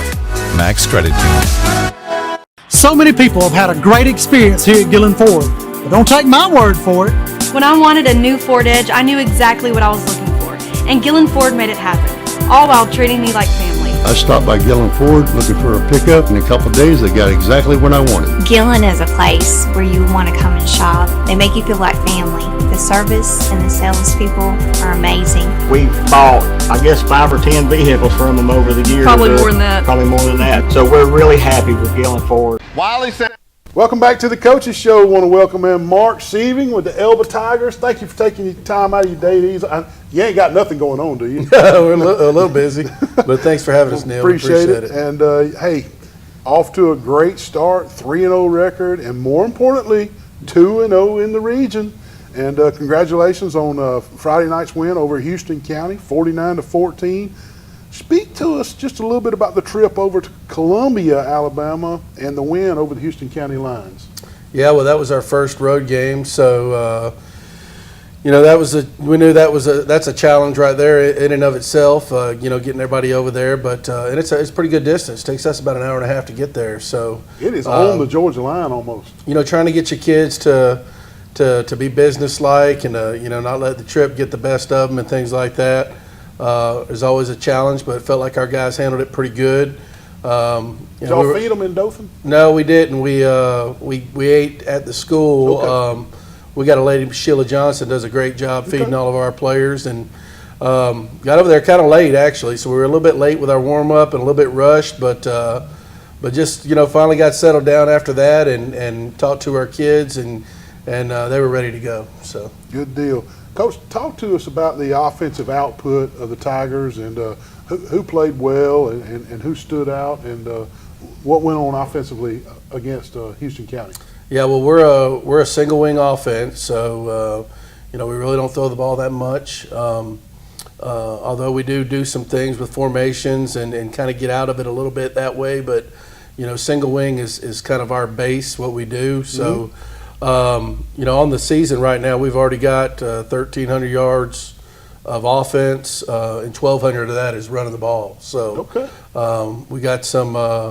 Max Credit Union. So many people have had a great experience here at Gillen Ford, but don't take my word for it. When I wanted a new Ford Edge, I knew exactly what I was looking for, and Gillen Ford made it happen, all while treating me like family. I stopped by Gillen Ford looking for a pickup. In a couple of days, they got exactly what I wanted. Gillen is a place where you want to come and shop. They make you feel like family. The service and the salespeople are amazing. We've bought, I guess, 5 or 10 vehicles from them over the years. Probably more than that. Probably more than that. So we're really happy with Gillen Ford. Wiley said. Welcome back to the Coaches Show. I want to welcome in Mark Sieving with the Elba Tigers. Thank you for taking your time out of your day. You ain't got nothing going on, do you? We're a little busy, but thanks for having us, Neil. Appreciate it. And hey, off to a great start, 3-0 record, and more importantly, 2-0 in the region. And congratulations on Friday night's win over Houston County, 49-14. Speak to us just a little bit about the trip over to Columbia, Alabama, and the win over the Houston County Lions. Yeah, well, that was our first road game, so we knew that's a challenge right there in and of itself. Getting everybody over there, but and it's a pretty good distance. It takes us about an hour and a half to get there. So it is on the Georgia line almost. Trying to get your kids to be businesslike and not let the trip get the best of them and things like that. Is always a challenge, but it felt like our guys handled it pretty good. Did y'all feed them in Dothan? No, we didn't. We ate at the school. Okay. We got a lady, Sheila Johnson, does a great job feeding all of our players, and got over there kind of late actually. So we were a little bit late with our warm up and a little bit rushed, but just finally got settled down after that and talked to our kids and they were ready to go. So good deal. Coach, talk to us about the offensive output of the Tigers and who played well and who stood out and what went on offensively against Houston County. Yeah, well, we're a single wing offense, so we really don't throw the ball that much. Although we do some things with formations and kind of get out of it a little bit that way, but single wing is kind of our base, what we do. So. On the season right now, we've already got 1,300 yards of offense, and 1,200 of that is running the ball. So we got some.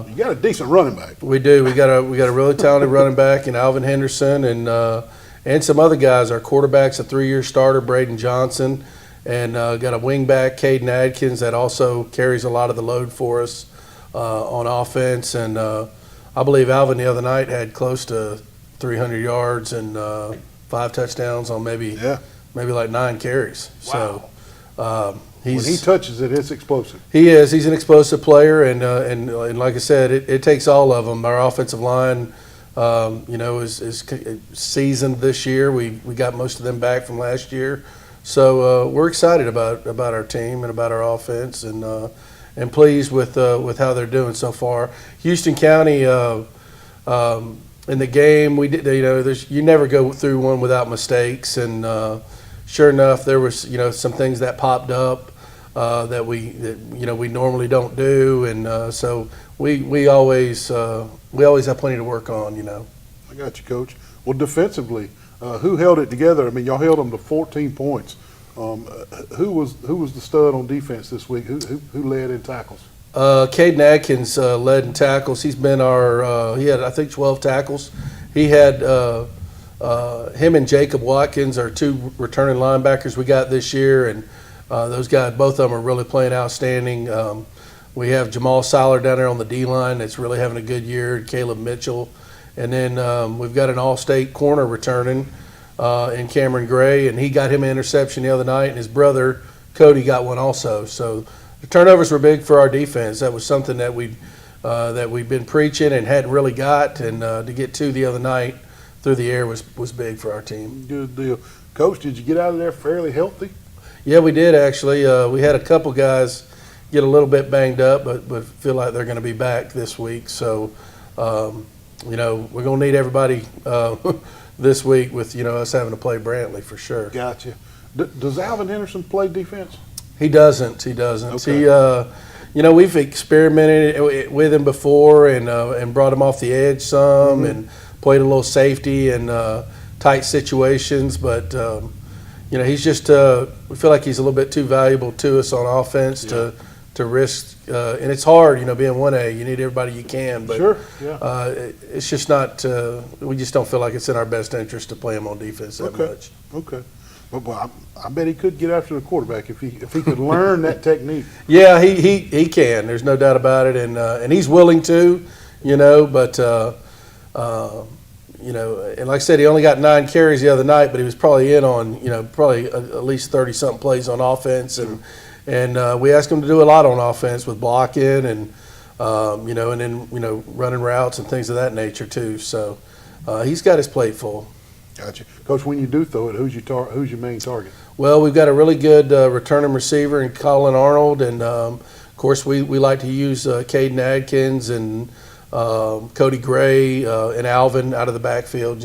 You got a decent running back. We do. We got a really talented running back in Alvin Henderson and some other guys. Our quarterback's a 3-year starter, Braden Johnson, and got a wing back, Caden Adkins, that also carries a lot of the load for us on offense. And I believe Alvin the other night had close to 300 yards and 5 touchdowns on maybe like 9 carries. Wow. So when he touches it, it's explosive. He is. He's an explosive player, and like I said, it takes all of them. Our offensive line, is seasoned this year. We got most of them back from last year, so we're excited about our team and about our offense, and pleased with how they're doing so far. Houston County. In the game, we did. You never go through one without mistakes, and sure enough, there was some things that popped up that we normally don't do, and so we always have plenty to work on. I got you, Coach. Well, defensively, who held it together? I mean, y'all held them to 14 points. Who was the stud on defense this week? Who led in tackles? Caden Adkins led in tackles. He's been he had, I think, 12 tackles. He had him and Jacob Watkins are 2 returning linebackers we got this year, and those guys, both of them are really playing outstanding. We have Jamal Siler down there on the D-line that's really having a good year, Caleb Mitchell. And then we've got an all-state corner returning in Cameron Gray, and he got him an interception the other night, and his brother, Cody, got one also. So the turnovers were big for our defense. That was something that we've been preaching and hadn't really got, and to get 2 the other night through the air was big for our team. Good deal. Coach, did you get out of there fairly healthy? Yeah, we did actually. We had a couple guys get a little bit banged up, but feel like they're going to be back this week. So, we're going to need everybody this week with, us having to play Brantley for sure. Gotcha. Does Alvin Henderson play defense? He doesn't. Okay. We've experimented with him before and brought him off the edge some and played a little safety in tight situations. But, he's just we feel like he's a little bit too valuable to us on offense to to risk, and it's hard, being 1A. You need everybody you can, but Sure, yeah. It's just not. We just don't feel like it's in our best interest to play him on defense that much. Okay. But I bet he could get after the quarterback if he could learn that technique. Yeah, he can. There's no doubt about it, and he's willing to, but and like I said, he only got 9 carries the other night, but he was probably in on probably at least 30-something plays on offense, and we asked him to do a lot on offense with blocking and and then running routes and things of that nature too. So he's got his plate full. Gotcha, Coach. When you do throw it, who's your main target? Well, we've got a really good returning receiver in Colin Arnold, and of course we like to use Caden Adkins and Cody Gray and Alvin out of the backfield.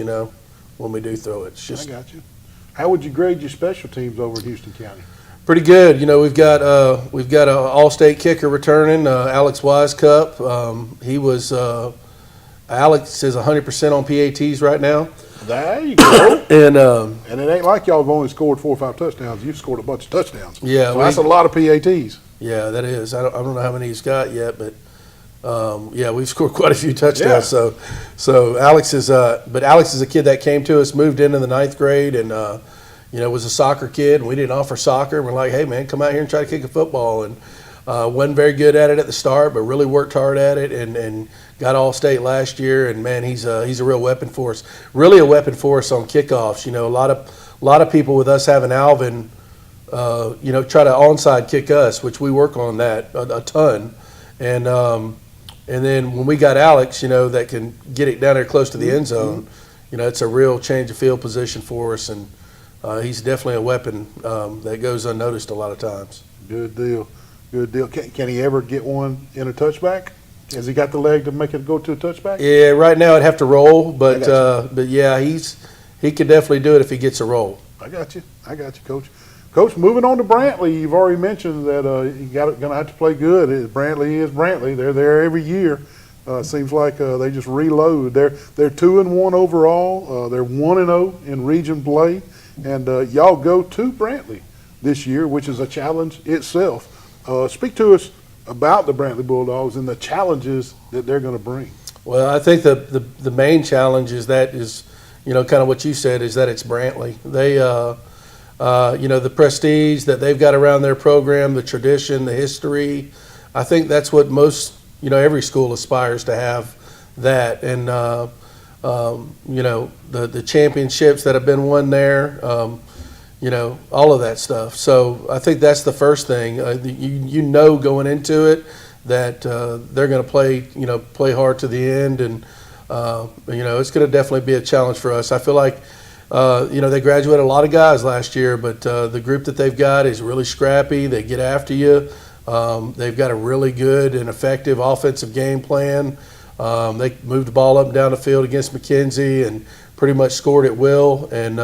When we do throw it, it's just. I got you. How would you grade your special teams over in Houston County? Pretty good. We've got an all-state kicker returning, Alex Wisecup. He was Alex is 100% on PATs right now. There you go. And it ain't like y'all have only scored 4 or 5 touchdowns. You've scored a bunch of touchdowns. Yeah, so that's a lot of PATs. Yeah, that is. I don't know how many he's got yet, but we've scored quite a few touchdowns. Yeah. So Alex is a kid that came to us, moved in the 9th grade, and was a soccer kid. And we didn't offer soccer. We're like, hey man, come out here and try to kick a football. And wasn't very good at it at the start, but really worked hard at it and got all state last year. And man, he's a real weapon for us. Really a weapon for us on kickoffs. A lot of people with us having Alvin, try to onside kick us, which we work on that a ton. And then when we got Alex, that can get it down there close to the end zone, it's a real change of field position for us. And he's definitely a weapon that goes unnoticed a lot of times. Good deal. Good deal. Can he ever get one in a touchback? Has he got the leg to make it go to a touchback? Yeah, right now I'd have to roll, but yeah, he could definitely do it if he gets a roll. I got you, Coach. Coach, moving on to Brantley, you've already mentioned that you going to have to play good. Brantley is Brantley. They're there every year. Seems like they just reload. They're 2-1 overall. They're 1-0 in region play, and y'all go to Brantley this year, which is a challenge itself. Speak to us about the Brantley Bulldogs and the challenges that they're going to bring. Well, I think the main challenge is kind of what you said, is that it's Brantley. They, the prestige that they've got around their program, the tradition, the history. I think that's what most, every school aspires to have that. And, the championships that have been won there, all of that stuff. So I think that's the first thing. Going into it that they're going to play hard to the end, and it's going to definitely be a challenge for us. I feel like they graduated a lot of guys last year, but the group that they've got is really scrappy. They get after you. They've got a really good and effective offensive game plan. They moved the ball up and down the field against McKenzie and pretty much scored at will. And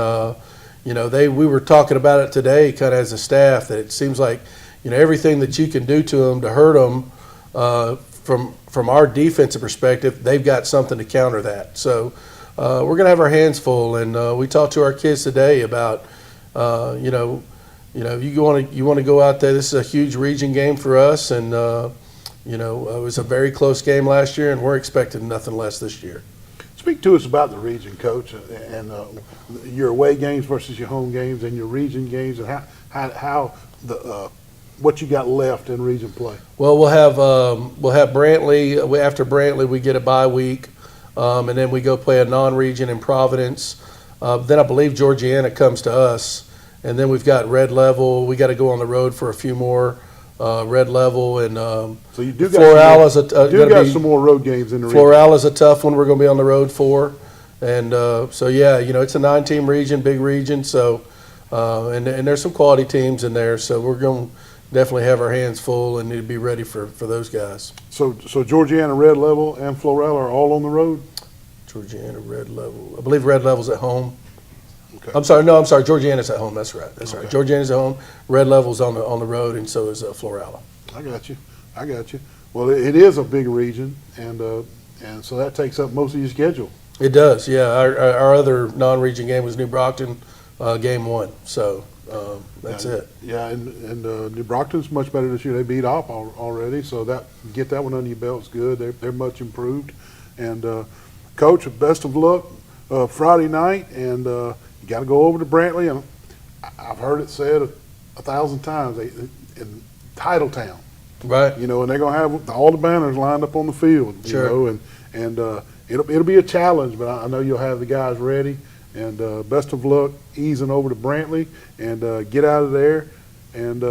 we were talking about it today kind of as a staff, that it seems like, everything that you can do to them to hurt them, from our defensive perspective, they've got something to counter that. So we're going to have our hands full. And we talked to our kids today about, you want to go out there. This is a huge region game for us. And, it was a very close game last year, and we're expecting nothing less this year. Speak to us about the region, Coach, and your away games versus your home games, and your region games, and how what you got left in region play. Well, we'll have Brantley. After Brantley, we get a bye week, and then we go play a non-region in Providence. Then I believe Georgiana comes to us, and then we've got Red Level. We got to go on the road for a few more. Red Level and so you do got some more road games in the region. Florala's a tough one we're going to be on the road for, and it's a 9-team region, big region. So and there's some quality teams in there. So we're going to definitely have our hands full and need to be ready for those guys. So Georgiana, Red Level, and Florala are all on the road. Georgiana, Red Level. I believe Red Level's at home. Okay. I'm sorry. Georgiana's at home. That's right. Right. Georgiana's at home. Red Level's on the road, and so is Florala. I got you. Well, it is a big region, and so that takes up most of your schedule. It does. Yeah. Our other non-region game was New Brockton, game 1. So That's it. Yeah, and New Brockton's much better this year. They beat Opp already, so get that one under your belt's good. They're much improved. And Coach, best of luck Friday night, and you got to go over to Brantley. And I've heard it said 1,000 times in Titletown, right? You know, and they're gonna have all the banners lined up on the field. Sure. You know, and it'll be a challenge, but I know you'll have the guys ready. And best of luck easing over to Brantley, and get out of there and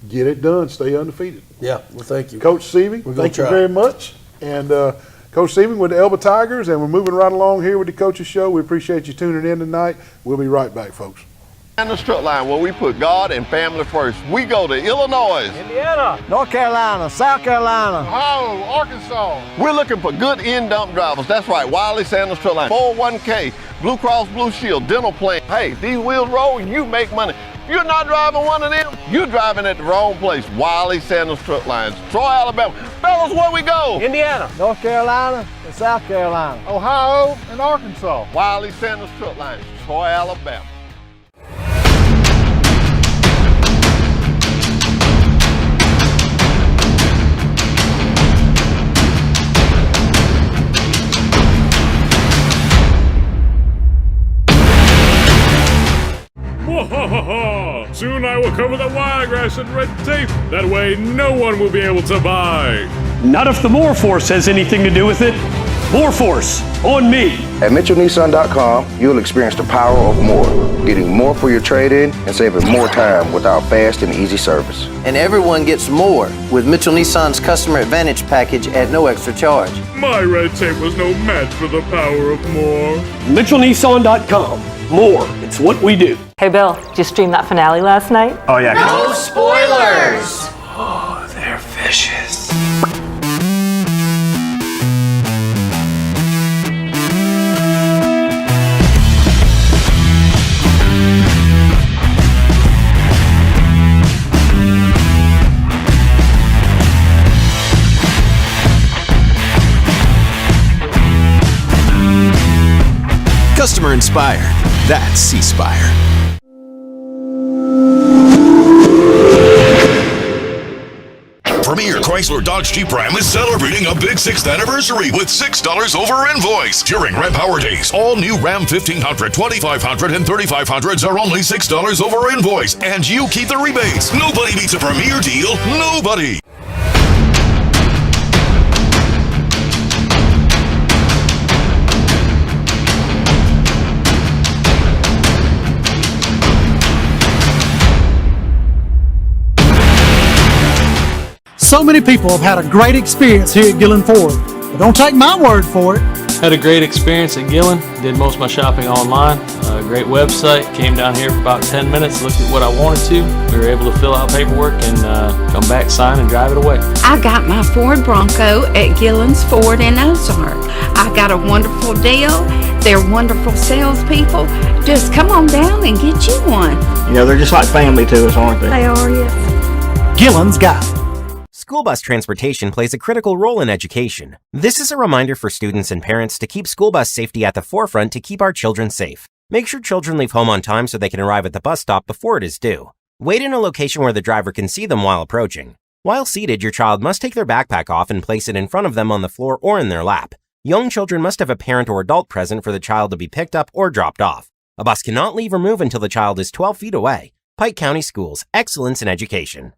get it done. Stay undefeated. Yeah, well, thank you. Coach Seavey, thank you very much. And Coach Seavey with the Elba Tigers, and we're moving right along here with the Coaches Show. We appreciate you tuning in tonight. We'll be right back, folks. And the strut line where we put God and family first. We go to Illinois, Indiana, North Carolina, South Carolina, Ohio, Arkansas. We're looking for good in-dump drivers. That's right, Wiley Sanders Strut Line, 401k, Blue Cross Blue Shield, dental plan. Hey, these wheels roll, you make money. If you're not driving one of them, you're driving at the wrong place. Wiley Sanders Strut Lines, Troy, Alabama. Fellas, where we go? Indiana, North Carolina, and South Carolina, Ohio, and Arkansas. Wiley Sanders Strut Lines, Troy, Alabama. Soon I will cover the wiregrass and red tape. That way no one will be able to buy. Not if the More Force has anything to do with it. More Force, on me. At MitchellNissan.com, you'll experience the power of more, getting more for your trade-in and saving more time with our fast and easy service. And everyone gets more with Mitchell Nissan's Customer Advantage package at no extra charge. My red tape was no match for the power of more. MitchellNissan.com. More, it's what we do. Hey Bill, did you stream that finale last night? Oh yeah. No spoilers! Oh, they're vicious. Customer inspired. That's C-Spire. Premier Chrysler Dodge Jeep Ram is celebrating a big 6th anniversary with $6 over invoice. During Ram Power Days, all new Ram 1500, 2500, and 3500s are only $6 over invoice, and you keep the rebates. Nobody beats a Premier deal. Nobody. So many people have had a great experience here at Gillen Ford, but don't take my word for it. Had a great experience at Gillen. Did most of my shopping online. Great website. Came down here for about 10 minutes, looked at what I wanted to. We were able to fill out paperwork and come back, sign, and drive it away. I got my Ford Bronco at Gillen's Ford in Ozark. I got a wonderful deal. They're wonderful salespeople. Just come on down and get you one. You know, they're just like family to us, aren't they? They are, yes. Gillen's got it. School bus transportation plays a critical role in education. This is a reminder for students and parents to keep school bus safety at the forefront to keep our children safe. Make sure children leave home on time so they can arrive at the bus stop before it is due. Wait in a location where the driver can see them while approaching. While seated, your child must take their backpack off and place it in front of them on the floor or in their lap. Young children must have a parent or adult present for the child to be picked up or dropped off. A bus cannot leave or move until the child is 12 feet away. Pike County Schools, excellence in education.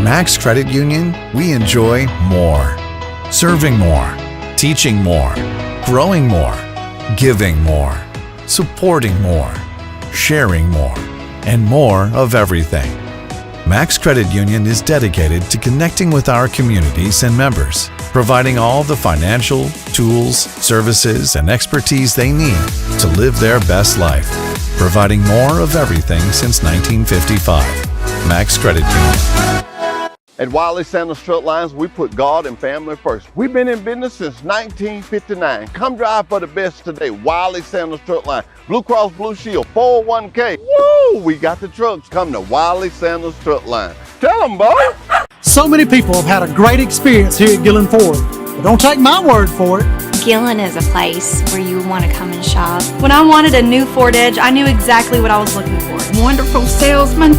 Max Credit Union, we enjoy more. Serving more, teaching more, growing more, giving more, supporting more, sharing more, and more of everything. Max Credit Union is dedicated to connecting with our communities and members, providing all the financial, tools, services, and expertise they need to live their best life, providing more of everything since 1955. Max Credit Union. At Wiley Sanders Truck Lines, we put God and family first. We've been in business since 1959. Come drive for the best today. Wiley Sanders Truck Line, Blue Cross Blue Shield, 401k. Woo! We got the trucks. Come to Wiley Sanders Truck Line. Tell them, boy. So many people have had a great experience here at Gillen Ford, but don't take my word for it. Gillen is a place where you want to come and shop. When I wanted a new Ford Edge, I knew exactly what I was looking for. Wonderful salesman.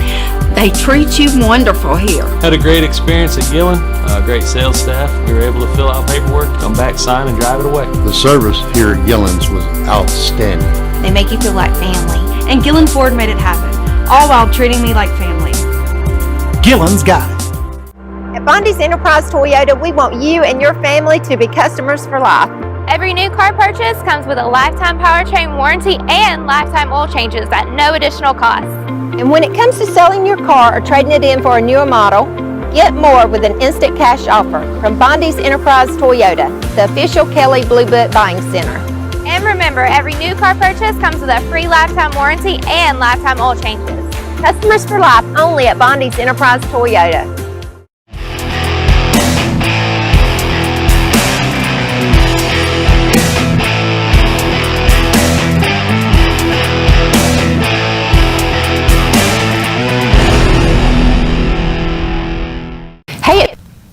They treat you wonderful here. Had a great experience at Gillen, great sales staff. We were able to fill out paperwork, come back, sign, and drive it away. The service here at Gillen's was outstanding. They make you feel like family. And Gillen Ford made it happen, all while treating me like family. Gillen's got it. At Bondi's Enterprise Toyota, we want you and your family to be customers for life. Every new car purchase comes with a lifetime powertrain warranty and lifetime oil changes at no additional cost. And when it comes to selling your car or trading it in for a newer model, get more with an instant cash offer from Bondi's Enterprise Toyota, the official Kelley Blue Book Buying Center. And remember, every new car purchase comes with a free lifetime warranty and lifetime oil changes. Customers for life only at Bondi's Enterprise Toyota.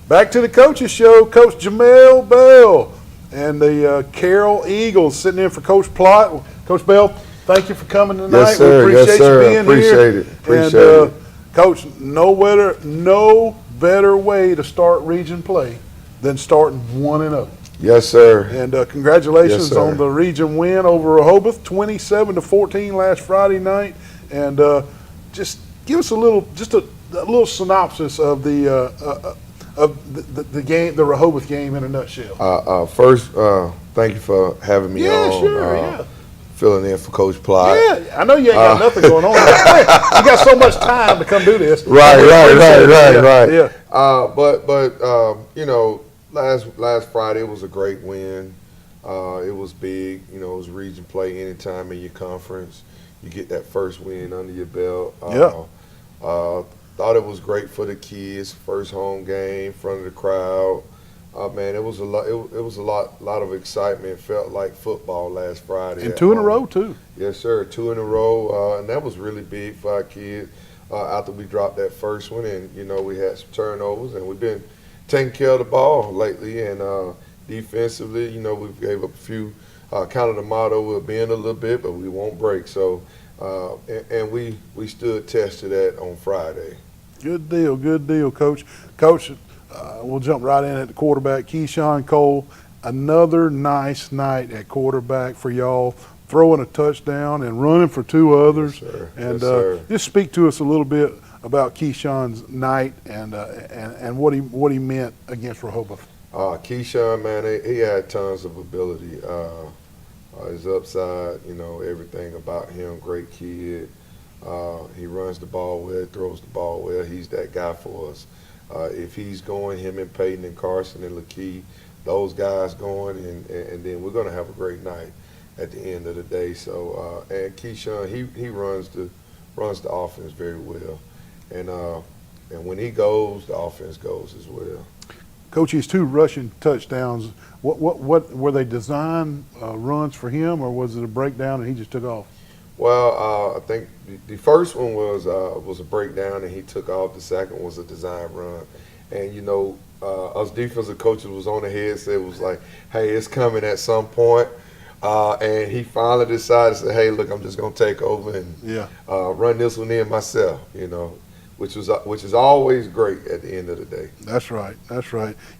Back to the coaches show. Coach Jamel Bell and the Carroll Eagles sitting in for Coach Plott. Coach Bell, thank you for coming tonight. Yes, sir. We appreciate you being Appreciate here. it. Appreciate it. Coach, no better way to start region play than starting 1-0. Yes, sir. And congratulations Yes, sir. on the region win over Rehoboth, 27-14 last Friday night. And just give us a little synopsis of the game, the Rehoboth game in a nutshell. First, thank you for having me on. Sure. Filling in for Coach Plott. Yeah, I know you ain't got nothing going on. You got so much time to come do this. Right. Yeah. But you know, last Friday it was a great win. It was big. You know, it was region play. Anytime in your conference, you get that first win under your belt. Thought it was great for the kids. First home game in front of the crowd. Man, it was a lot. It was a lot of excitement. Felt like football last Friday. And 2 in a row too. Yes, sir. 2 in a row, and that was really big for our kids. After we dropped that first one, and you know we had some turnovers, and we've been taking care of the ball lately. And defensively, you know, we gave up a few. Kind of the motto will bend a little bit, but we won't break. So, and we stood test to that on Friday. Good deal, Coach. Coach, we'll jump right in at the quarterback, Keyshawn Cole. Another nice night at quarterback for y'all, throwing a touchdown and running for 2 others. Yes, sir. And Yes, sir. just speak to us a little bit about Keyshawn's night and what he meant against Rehoboth. Keyshawn, man, he had tons of ability. His upside, you know, everything about him, great kid. He runs the ball well, throws the ball well. He's that guy for us. If he's going, him and Peyton and Carson and Lakeith, those guys going, and then we're going to have a great night at the end of the day. So, and Keyshawn, he runs the offense very well, and when he goes, the offense goes as well. Coach, his 2 rushing touchdowns. What were they design runs for him, or was it a breakdown and he just took off? Well, I think the first one was a breakdown and he took off. The second was a design run, and you know, us defensive coaches was on the headset. Was like, hey, it's coming at some point. And he finally decided to say, hey, look, I'm just gonna take over and run this one in myself. You know, which is always great at the end of the day. That's right.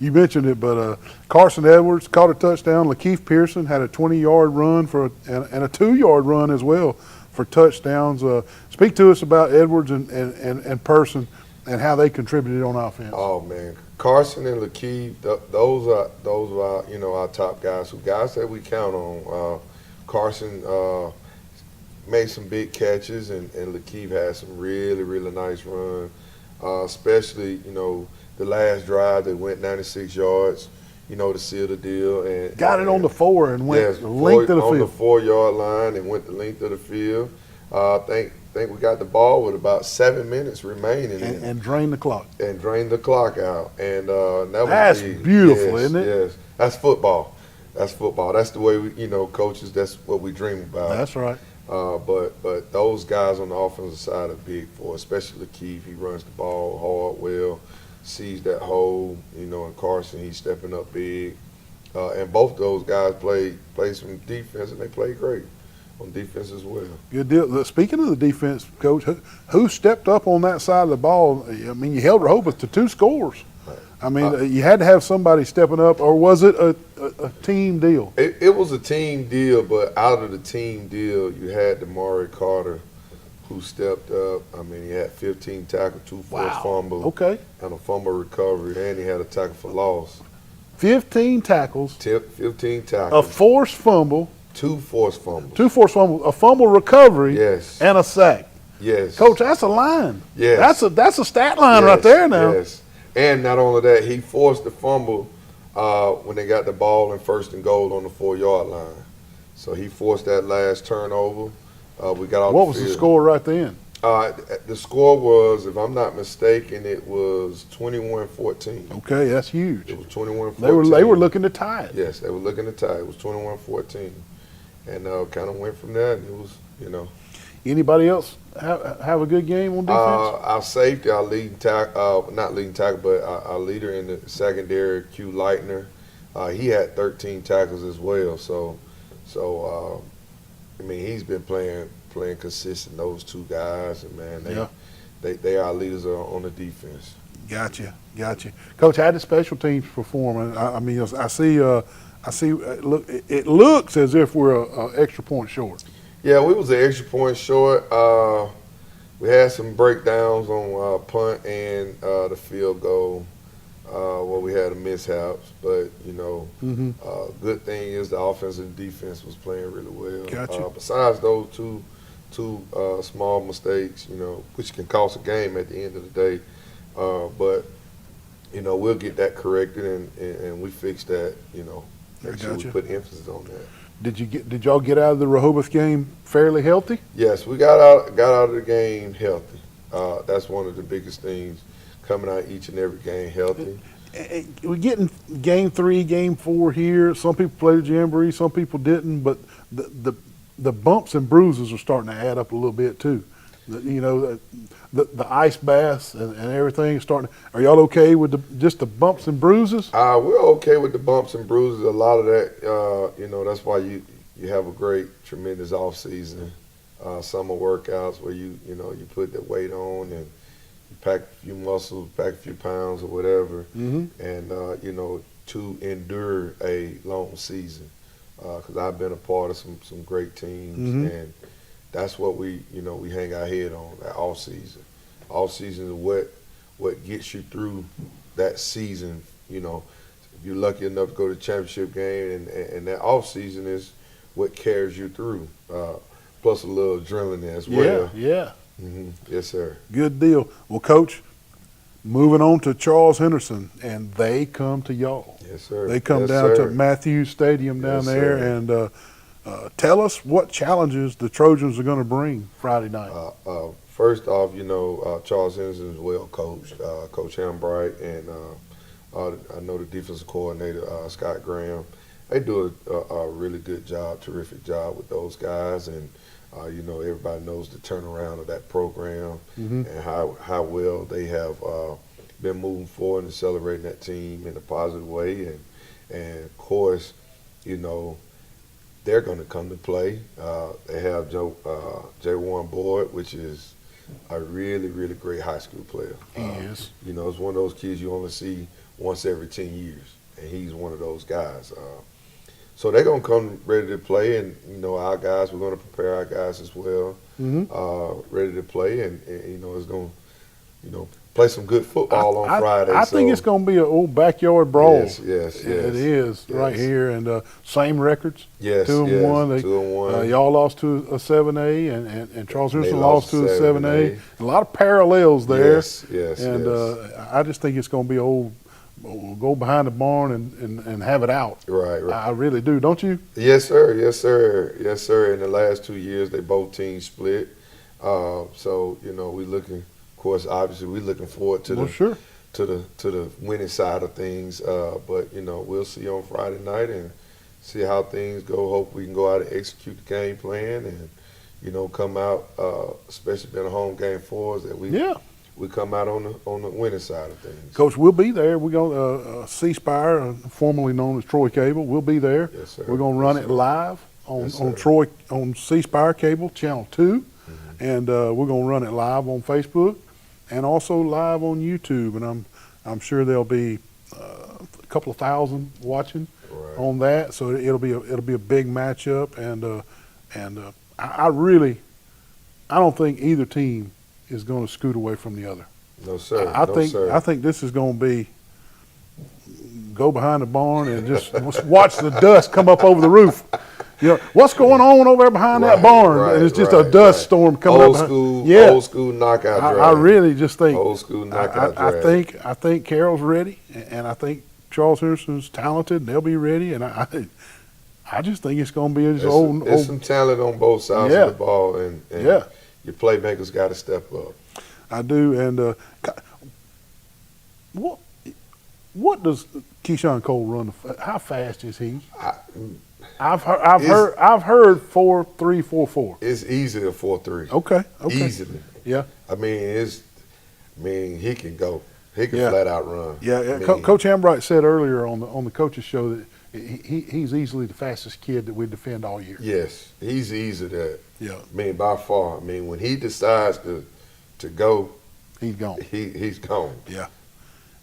You mentioned it, but Carson Edwards caught a touchdown. Lakeith Pearson had a 20-yard run and a 2-yard run as well for touchdowns. Speak to us about Edwards and Pearson and how they contributed on offense. Oh man, Carson and Lakeith, those are you know our top guys. Guys that we count on. Carson made some big catches, and Lakeith had some really nice runs, especially, you know, the last drive that went 96 yards, you know, to seal the deal. And got it on the 4 and went the length of the field. On the 4-yard line and went the length of the field. I think we got the ball with about 7 minutes remaining. And drain the clock. And drain the clock out. And that That's was beautiful, isn't it? Yes. That's football. That's football. That's the way we, coaches, that's what we dream about. That's right. But those guys on the offensive side are big for us, especially Lakeith. He runs the ball hard, well, sees that hole, and Carson, he's stepping up big. And both those guys play some defense, and they play great on defense as well. Good deal. Speaking of the defense, Coach, who stepped up on that side of the ball? I mean, you held Rehoboth to 2 scores. I mean, you had to have somebody stepping up, or was it a team deal? It was a team deal, but out of the team deal, you had Damari Carter, who stepped up. I mean, he had 15 tackles, 2 forced fumbles, and a fumble recovery, and he had a tackle for loss. 15 tackles. 15 tackles. A forced fumble. 2 forced fumbles. 2 forced fumbles. A fumble recovery. Yes. And a sack. Yes. Coach, that's a line. Yes. That's a stat line right there now. Yes. And not only that, he forced the fumble when they got the ball in 1st and goal on the 4-yard line. So he forced that last turnover. We got off What the was field. the score right then? The score was, if I'm not mistaken, it was 21-14. Okay, that's huge. It was 21-14. They were looking to tie it. Yes, they were looking to tie. It was 21-14. And kind of went from there, and it was, Anybody else have a good game on defense? Our safety, our leading tackle, not leading tackle, but our leader in the secondary, Q Leitner, he had 13 tackles as well. So I mean, he's been playing consistent. Those 2 guys, and man, they are leaders on the defense. Gotcha. Coach, how did special teams perform? I mean, I see. It looks as if we're an extra point short. Yeah, we was an extra point short. We had some breakdowns on punt and the field goal where we had a mishaps. But, good thing is the offense and defense was playing really well. Gotcha. Besides those two small mistakes, which can cost a game at the end of the day. But, we'll get that corrected and we fix that, make sure we put emphasis on that. Did y'all get out of the Rehoboth game fairly healthy? Yes, we got out of the game healthy. That's one of the biggest things, coming out each and every game healthy. We're getting game 3, game 4 here. Some people played the Jamboree, some people didn't, but the bumps and bruises are starting to add up a little bit too. The ice baths and everything is starting. Are y'all okay with just the bumps and bruises? We're okay with the bumps and bruises. A lot of that, that's why you have a great, tremendous off season, summer workouts where you put the weight on and you pack a few muscles, pack a few pounds or whatever, and to endure a long season. Because I've been a part of some great teams and. That's what we hang our head on, that off season. Off season is what gets you through that season. If you're lucky enough to go to the championship game, and that off season is what carries you through. Plus a little adrenaline as well. Yeah. Yes, sir. Good deal. Well, Coach, moving on to Charles Henderson, and they come to y'all. Yes, sir. They come down to Matthews Stadium down there, and. Tell us what challenges the Trojans are going to bring Friday night. First off, Charles Henderson is well coached, Coach Hambright, and I know the defensive coordinator, Scott Graham. They do a really good job, terrific job with those guys, and everybody knows the turnaround of that program and how well they have been moving forward and celebrating that team in a positive way, and of course, they're going to come to play. They have Jay Warren Boyd, which is a really, really great high school player. He is. It's one of those kids you only see once every 10 years, and he's one of those guys. So they're going to come ready to play, and, our guys, we're going to prepare our guys as well, ready to play, and it's going to, play some good football on Friday. I think it's going to be an old backyard brawl. Yes. It is right here, and same records. Yes, 2-1. 2-1. Y'all lost to a 7A, and Charles Henderson lost to a 7A. A lot of parallels there. Yes. And I just think it's going to be old. We'll go behind the barn and have it out. Right. I really do, don't you? Yes, sir. In the last 2 years, they both teams split. So we looking, of course, obviously we're looking forward to the winning side of things. But we'll see on Friday night and see how things go. Hope we can go out and execute the game plan and come out, especially being a home game for us, that we come out on the winning side of things. Coach, we'll be there. We're going C Spire, formerly known as Troy Cable. We'll be there. Yes, sir. We're going to run it live on C Spire Cable Channel 2, and we're going to run it live on Facebook and also live on YouTube. And I'm sure there'll be a couple of thousand watching on that. So it'll be a big matchup, and I don't think either team is going to scoot away from the other. No, sir. I think this is going to be go behind the barn and just watch the dust come up over the roof. What's going on over there behind that barn? And it's just a dust storm coming up. Old school knockout drag. I really just think old school knockout drag. I think Carroll's ready, and I think Charles Henderson's talented. And they'll be ready, and I just think it's going to be there's some talent on both sides of the ball, and your playmakers got to step up. I do, and what does Keyshawn Cole run? How fast is he? I've heard 4.344. It's easily a 4.3. Okay. Easily. Yeah. I mean, he can go. He can flat out run. Yeah. Coach Hambright said earlier on the coaches show that he's easily the fastest kid that we defend all year. Yes, he's easy to. Yeah. I mean, by far. I mean, when he decides to go, he's gone. He's gone. Yeah.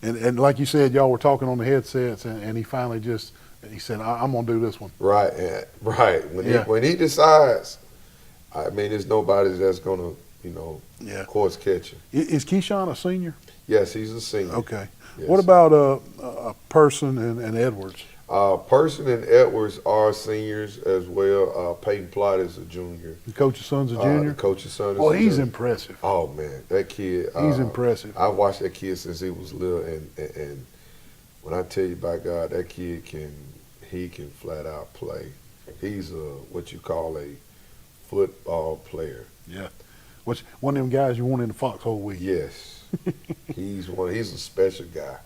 And like you said, y'all were talking on the headsets, and he finally he said, "I'm gonna do this one." Right. Right. When he decides, I mean, there's nobody that's gonna course catch him. Is Keyshawn a senior? Yes, he's a senior. Okay. Yes. What about Person and Edwards? Person and Edwards are seniors as well. Peyton Plott is a junior. The coach's son's a junior? The coach's son is a junior. He's impressive. Oh, man, that kid. He's impressive. I watched that kid since he was little, and when I tell you, by God, that kid can flat out play. He's what you call a football player. Yeah. One of them guys you want in the foxhole with. Yes. He's a special guy.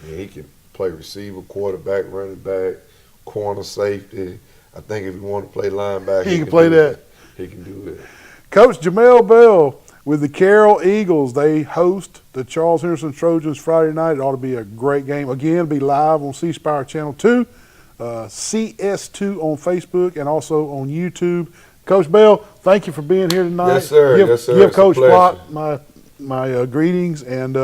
And he can play receiver, quarterback, running back, corner, safety. I think if he want to play linebacker, he can play that. He can do it. Coach Jamel Bell with the Carroll Eagles. They host the Charles Henderson Trojans Friday night. It ought to be a great game. Again, it'll be live on C Spire Channel 2, CS2 on Facebook, and also on YouTube. Coach Bell, thank you for being here tonight. Yes, sir. Give Coach Plott my greetings, and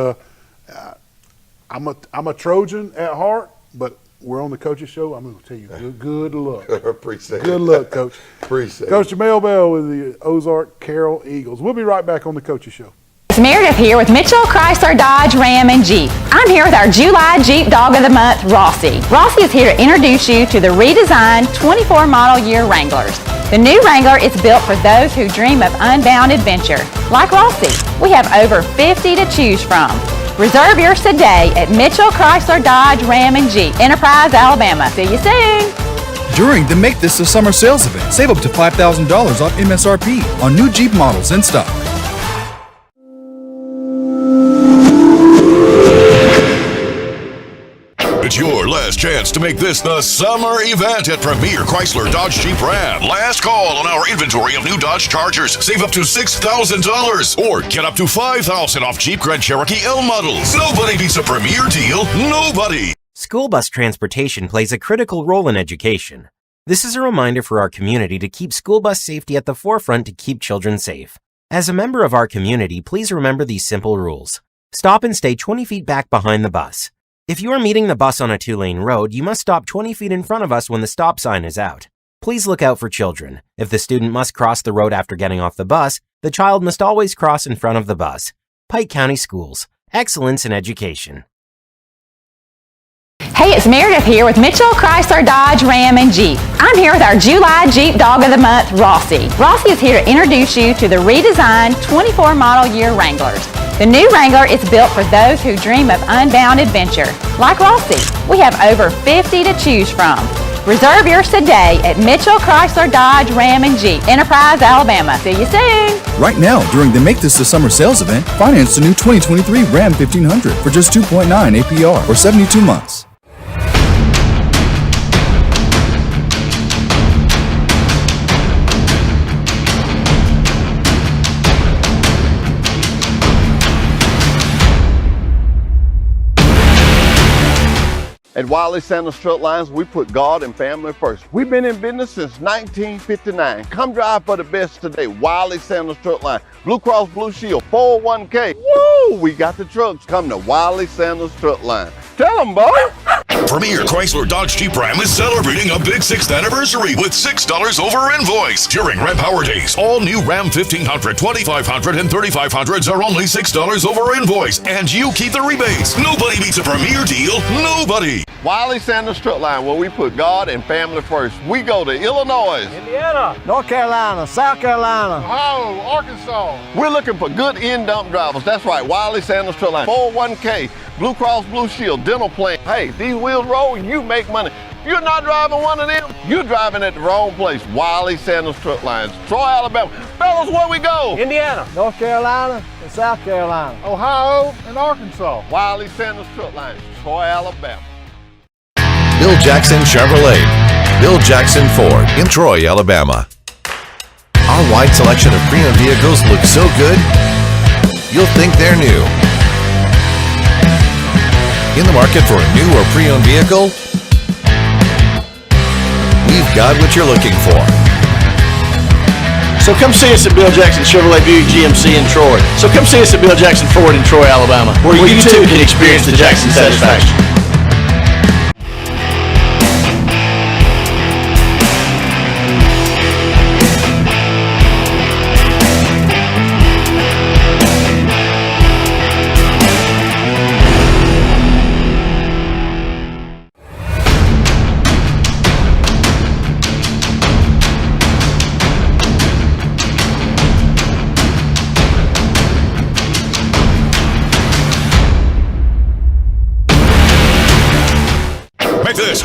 I'm a Trojan at heart, but we're on the Coach's Show. I'm going to tell you, good luck. Appreciate it. Good luck, Coach. Appreciate Coach Jamel Bell with the Ozark Carroll Eagles. We'll be right back on the Coach's Show. It's Meredith here with Mitchell, Chrysler, Dodge, Ram, and Jeep. I'm here with our July Jeep Dog of the Month, Rossi. Rossi is here to introduce you to the redesigned 24 model year Wranglers. The new Wrangler is built for those who dream of unbound adventure. Like Rossi, we have over 50 to choose from. Reserve yours today at Mitchell, Chrysler, Dodge, Ram, and Jeep, Enterprise, Alabama. See you soon. During the Make This a Summer sales event, save up to $5,000 off MSRP on new Jeep models in stock. It's your last chance to make this the summer event at Premier Chrysler Dodge Jeep Ram. Last call on our inventory of new Dodge Chargers. Save up to $6,000 or get up to $5,000 off Jeep Grand Cherokee L models. Nobody beats a Premier deal. Nobody. School bus transportation plays a critical role in education. This is a reminder for our community to keep school bus safety at the forefront to keep children safe. As a member of our community, please remember these simple rules. Stop and stay 20 feet back behind the bus. If you are meeting the bus on a 2-lane road, you must stop 20 feet in front of us when the stop sign is out. Please look out for children. If the student must cross the road after getting off the bus, the child must always cross in front of the bus. Pike County Schools. Excellence in education. Hey, it's Meredith here with Mitchell, Chrysler, Dodge, Ram, and Jeep. I'm here with our July Jeep Dog of the Month, Rossi. Rossi is here to introduce you to the redesigned 24 model year Wranglers. The new Wrangler is built for those who dream of unbound adventure. Like Rossi, we have over 50 to choose from. Reserve yours today at Mitchell Chrysler Dodge Ram and Jeep, Enterprise, Alabama. See you soon. Right now, during the Make This the Summer sales event, finance the new 2023 Ram 1500 for just 2.9 APR for 72 months. At Wiley Sanders Strut Lines, we put God and family first. We've been in business since 1959. Come drive for the best today. Wiley Sanders Strut Line, Blue Cross Blue Shield, 401k. Woo! We got the trucks. Come to Wiley Sanders Strut Line. Tell them, boy. Premier Chrysler Dodge Jeep Ram is celebrating a big 6th anniversary with $6 over invoice. During Ram Power Days, all new Ram 1500, 2500, and 3500s are only $6 over invoice. And you keep the rebates. Nobody beats a premier deal. Nobody. Wiley Sanders Strut Line, where we put God and family first. We go to Illinois, Indiana, North Carolina, South Carolina, Ohio, Arkansas. We're looking for good in-dump drivers. That's right, Wiley Sanders Strut Line, 401k, Blue Cross Blue Shield, dental plan. Hey, these wheels roll, you make money. If you're not driving one of them, you're driving at the wrong place. Wiley Sanders Strut Lines, Troy, Alabama. Fellas, where we go? Indiana, North Carolina, and South Carolina, Ohio, and Arkansas. Wiley Sanders Strut Lines, Troy, Alabama. Bill Jackson Chevrolet, Bill Jackson Ford in Troy, Alabama. Our wide selection of pre-owned vehicles looks so good, you'll think they're new. In the market for a new or pre-owned vehicle? We've got what you're looking for. So come see us at Bill Jackson Chevrolet Buick GMC in Troy. So come see us at Bill Jackson Ford in Troy, Alabama, where you too can experience the Jackson satisfaction.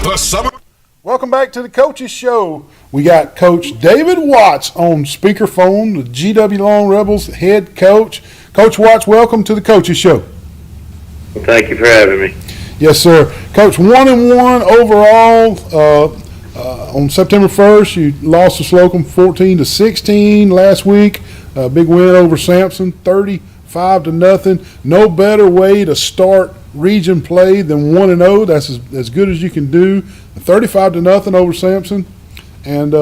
The summer. Welcome back to the Coaches Show. We got Coach David Watts on speakerphone, the GW Long Rebels head coach. Coach Watts, welcome to the Coaches Show. Thank you for having me. Yes, sir. Coach, 1-1 overall. On September 1st, you lost to Slocum 14-16 last week. Big win over Sampson, 35-0. No better way to start region play than 1-0. That's as good as you can do. 35-0 over Sampson. And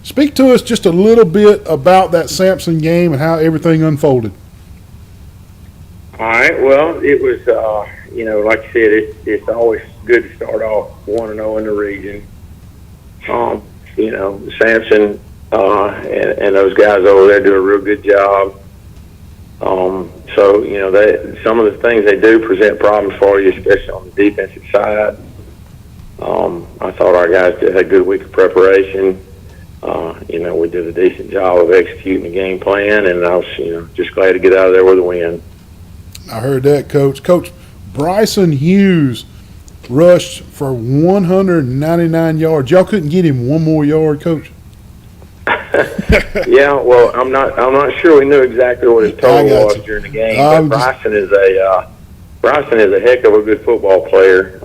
speak to us just a little bit about that Sampson game and how everything unfolded. All right. Well, it was, like you said, it's always good to start off 1-0 in the region. Sampson and those guys over there do a real good job. Some of the things they do present problems for you, especially on the defensive side. I thought our guys did a good week of preparation. We did a decent job of executing the game plan, and I was, just glad to get out of there with a win. I heard that, Coach. Coach, Bryson Hughes rushed for 199 yards. Y'all couldn't get him one more yard, Coach? Yeah, well, I'm not sure we knew exactly what his total was during the game. But Bryson is a heck of a good football player.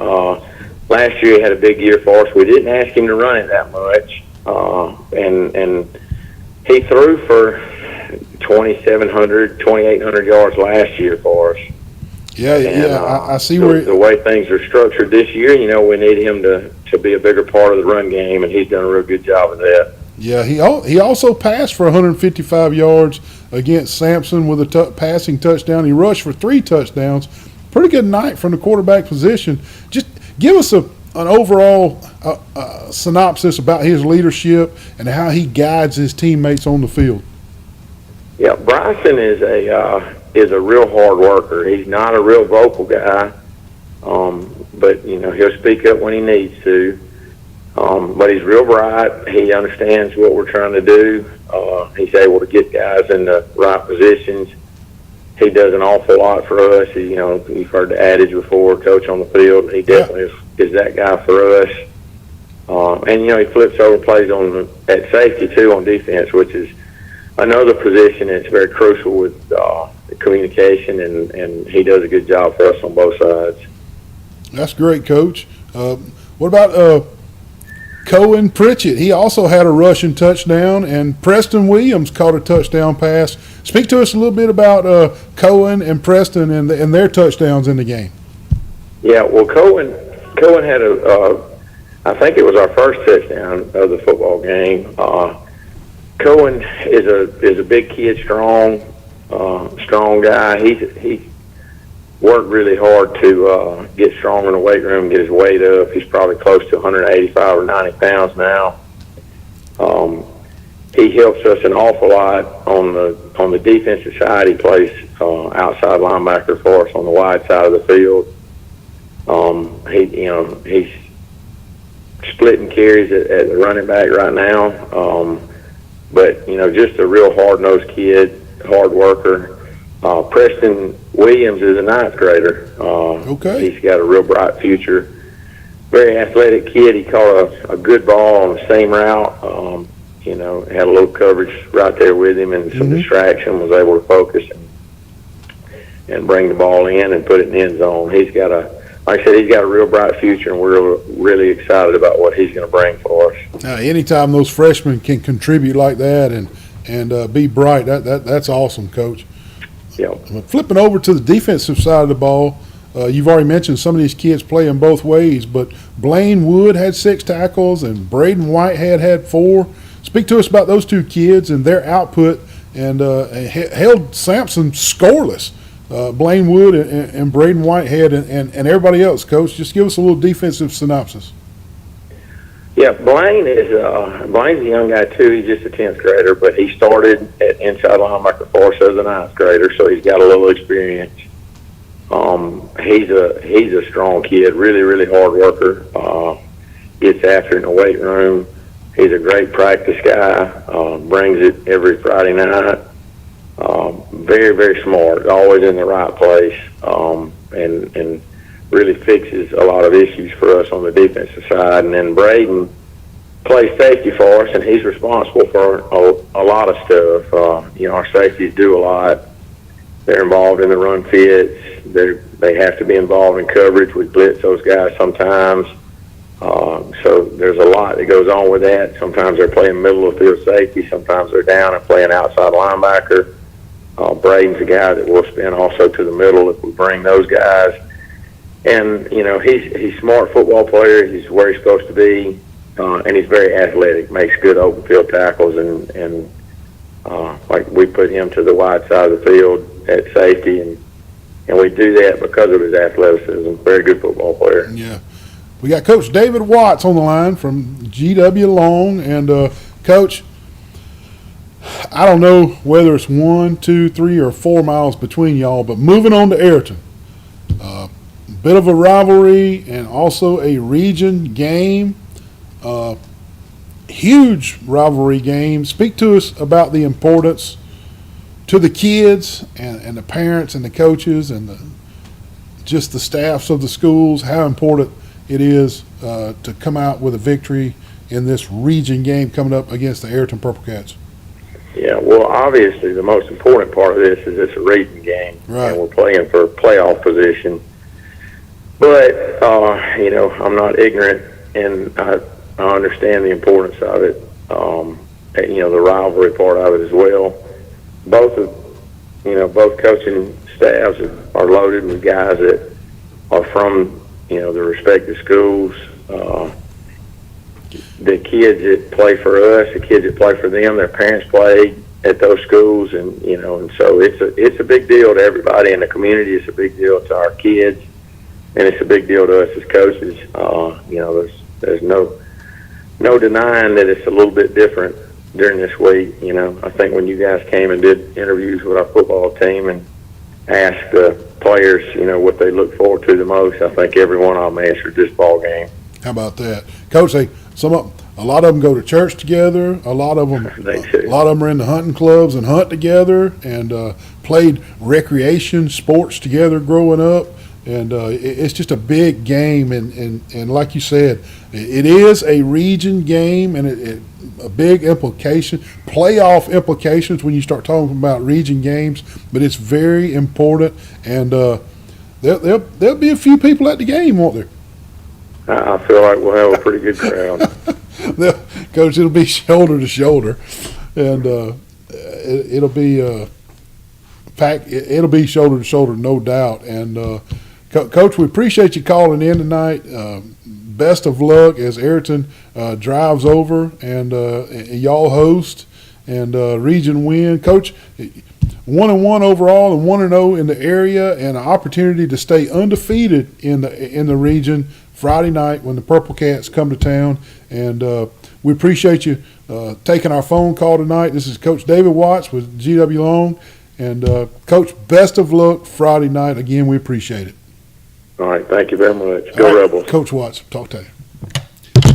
Last year he had a big year for us. We didn't ask him to run it that much, and he threw for 2,700, 2,800 yards last year for us. Yeah, I see the way things are structured this year. We need him to be a bigger part of the run game, and he's done a real good job of that. Yeah, he also passed for 155 yards against Sampson with a passing touchdown. He rushed for 3 touchdowns. Pretty good night from the quarterback position. Just give us an overall synopsis about his leadership and how he guides his teammates on the field. Yeah, Bryson is a real hard worker. He's not a real vocal guy, but he'll speak up when he needs to. But he's real bright. He understands what we're trying to do. He's able to get guys in the right positions. He does an awful lot for us. You've heard the adage before, coach on the field. He definitely is that guy for us. And, he flips over and plays at safety, too, on defense, which is another position that's very crucial with communication, and he does a good job for us on both sides. That's great, Coach. What about Cohen Pritchett? He also had a rushing touchdown, and Preston Williams caught a touchdown pass. Speak to us a little bit about Cohen and Preston and their touchdowns in the game. Yeah, well, Cohen had I think it was our first touchdown of the football game. Cohen is a big kid, strong guy. He worked really hard to get strong in the weight room, get his weight up. He's probably close to 185 or 90 pounds now. He helps us an awful lot on the defensive side. He plays outside linebacker for us on the wide side of the field. He's splitting carries at the running back right now. But just a real hard-nosed kid, hard worker. Preston Williams is a ninth grader. Okay. He's got a real bright future. Very athletic kid. He caught a good ball on the same route. Had a little coverage right there with him and some distraction, was able to focus and bring the ball in and put it in the end zone. He's got like I said, he's got a real bright future, and we're really excited about what he's going to bring for us. Anytime those freshmen can contribute like that and be bright, that's awesome, Coach. Yeah. Flipping over to the defensive side of the ball, you've already mentioned some of these kids playing both ways, but Blaine Wood had 6 tackles and Braden Whitehead had 4. Speak to us about those two kids and their output, and held Sampson scoreless. Blaine Wood and Braden Whitehead and everybody else, Coach. Just give us a little defensive synopsis. Yeah, Blaine Blaine's a young guy too. He's just a 10th grader, but he started at inside linebacker for us as a 9th grader, so he's got a little experience. He's a strong kid, really, really hard worker. Gets after it in the weight room. He's a great practice guy. Brings it every Friday night. Very, very smart. Always in the right place. And really fixes a lot of issues for us on the defensive side. And then Braden plays safety for us, and he's responsible for a lot of stuff. Our safeties do a lot. They're involved in the run fits. They have to be involved in coverage. We blitz those guys sometimes. So there's a lot that goes on with that. Sometimes they're playing middle of the field safety. Sometimes they're down and playing outside linebacker. Braden's a guy that we'll spin also to the middle if we bring those guys. And, he's a smart football player. He's where he's supposed to be. And he's very athletic, makes good open field tackles. And like we put him to the wide side of the field at safety. And we do that because of his athleticism. Very good football player. Yeah. We got Coach David Watts on the line from GW Long. And, Coach, I don't know whether it's 1, 2, 3, or 4 miles between y'all, but moving on to Ayrton. Bit of a rivalry and also a region game. Huge rivalry game. Speak to us about the importance to the kids and the parents and the coaches and just the staffs of the schools, how important it is to come out with a victory in this region game coming up against the Ayrton Purple Cats. Yeah, well, obviously the most important part of this is it's a region game, right, and we're playing for playoff position. But, I'm not ignorant, and I understand the importance of it, the rivalry part of it as well. Both coaching staffs are loaded with guys that are from, the respective schools. The kids that play for us, the kids that play for them, their parents played at those schools, and so it's a big deal to everybody in the community. It's a big deal to our kids, and it's a big deal to us as coaches. There's no denying that it's a little bit different during this week. I think when you guys came and did interviews with our football team and asked the players, what they look forward to the most, I think every one of them answered this ball game. How about that, Coach? A lot of them go to church together. A lot of them are in the hunting clubs and hunt together, and played recreation sports together growing up. And it's just a big game, and like you said, it is a region game, and a big implication, playoff implications when you start talking about region games. But it's very important, and there'll be a few people at the game, won't there? I feel like we'll have a pretty good crowd. Coach, it'll be shoulder to shoulder, and it'll be packed. It'll be shoulder to shoulder, no doubt. And Coach, we appreciate you calling in tonight. Best of luck as Ayrton drives over and y'all host and region win. Coach, 1-1 overall and 1-0 in the area, and an opportunity to stay undefeated in the region Friday night when the Purple Cats come to town. And we appreciate you taking our phone call tonight. This is Coach David Watts with GW Long. And Coach, best of luck Friday night. Again, we appreciate it. All right, thank you very much. Go Rebels. Coach Watts, talk to you.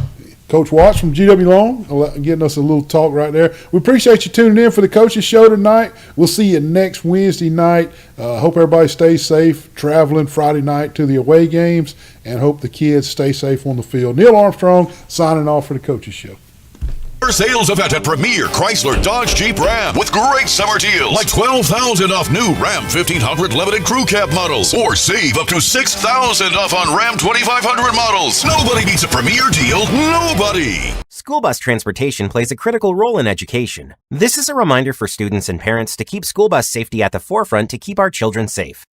Coach Watts from GW Long, getting us a little talk right there. We appreciate you tuning in for the Coaches Show tonight. We'll see you next Wednesday night. Hope everybody stays safe traveling Friday night to the away games, and hope the kids stay safe on the field. Neil Armstrong signing off for the Coaches Show. Sales event at Premier Chrysler Dodge Jeep Ram with great summer deals like $12,000 off new Ram 1500 limited crew cab models, or save up to $6,000 off on Ram 2500 models. Nobody beats a Premier deal. Nobody. School bus transportation plays a critical role in education. This is a reminder for students and parents to keep school bus safety at the forefront to keep our children safe.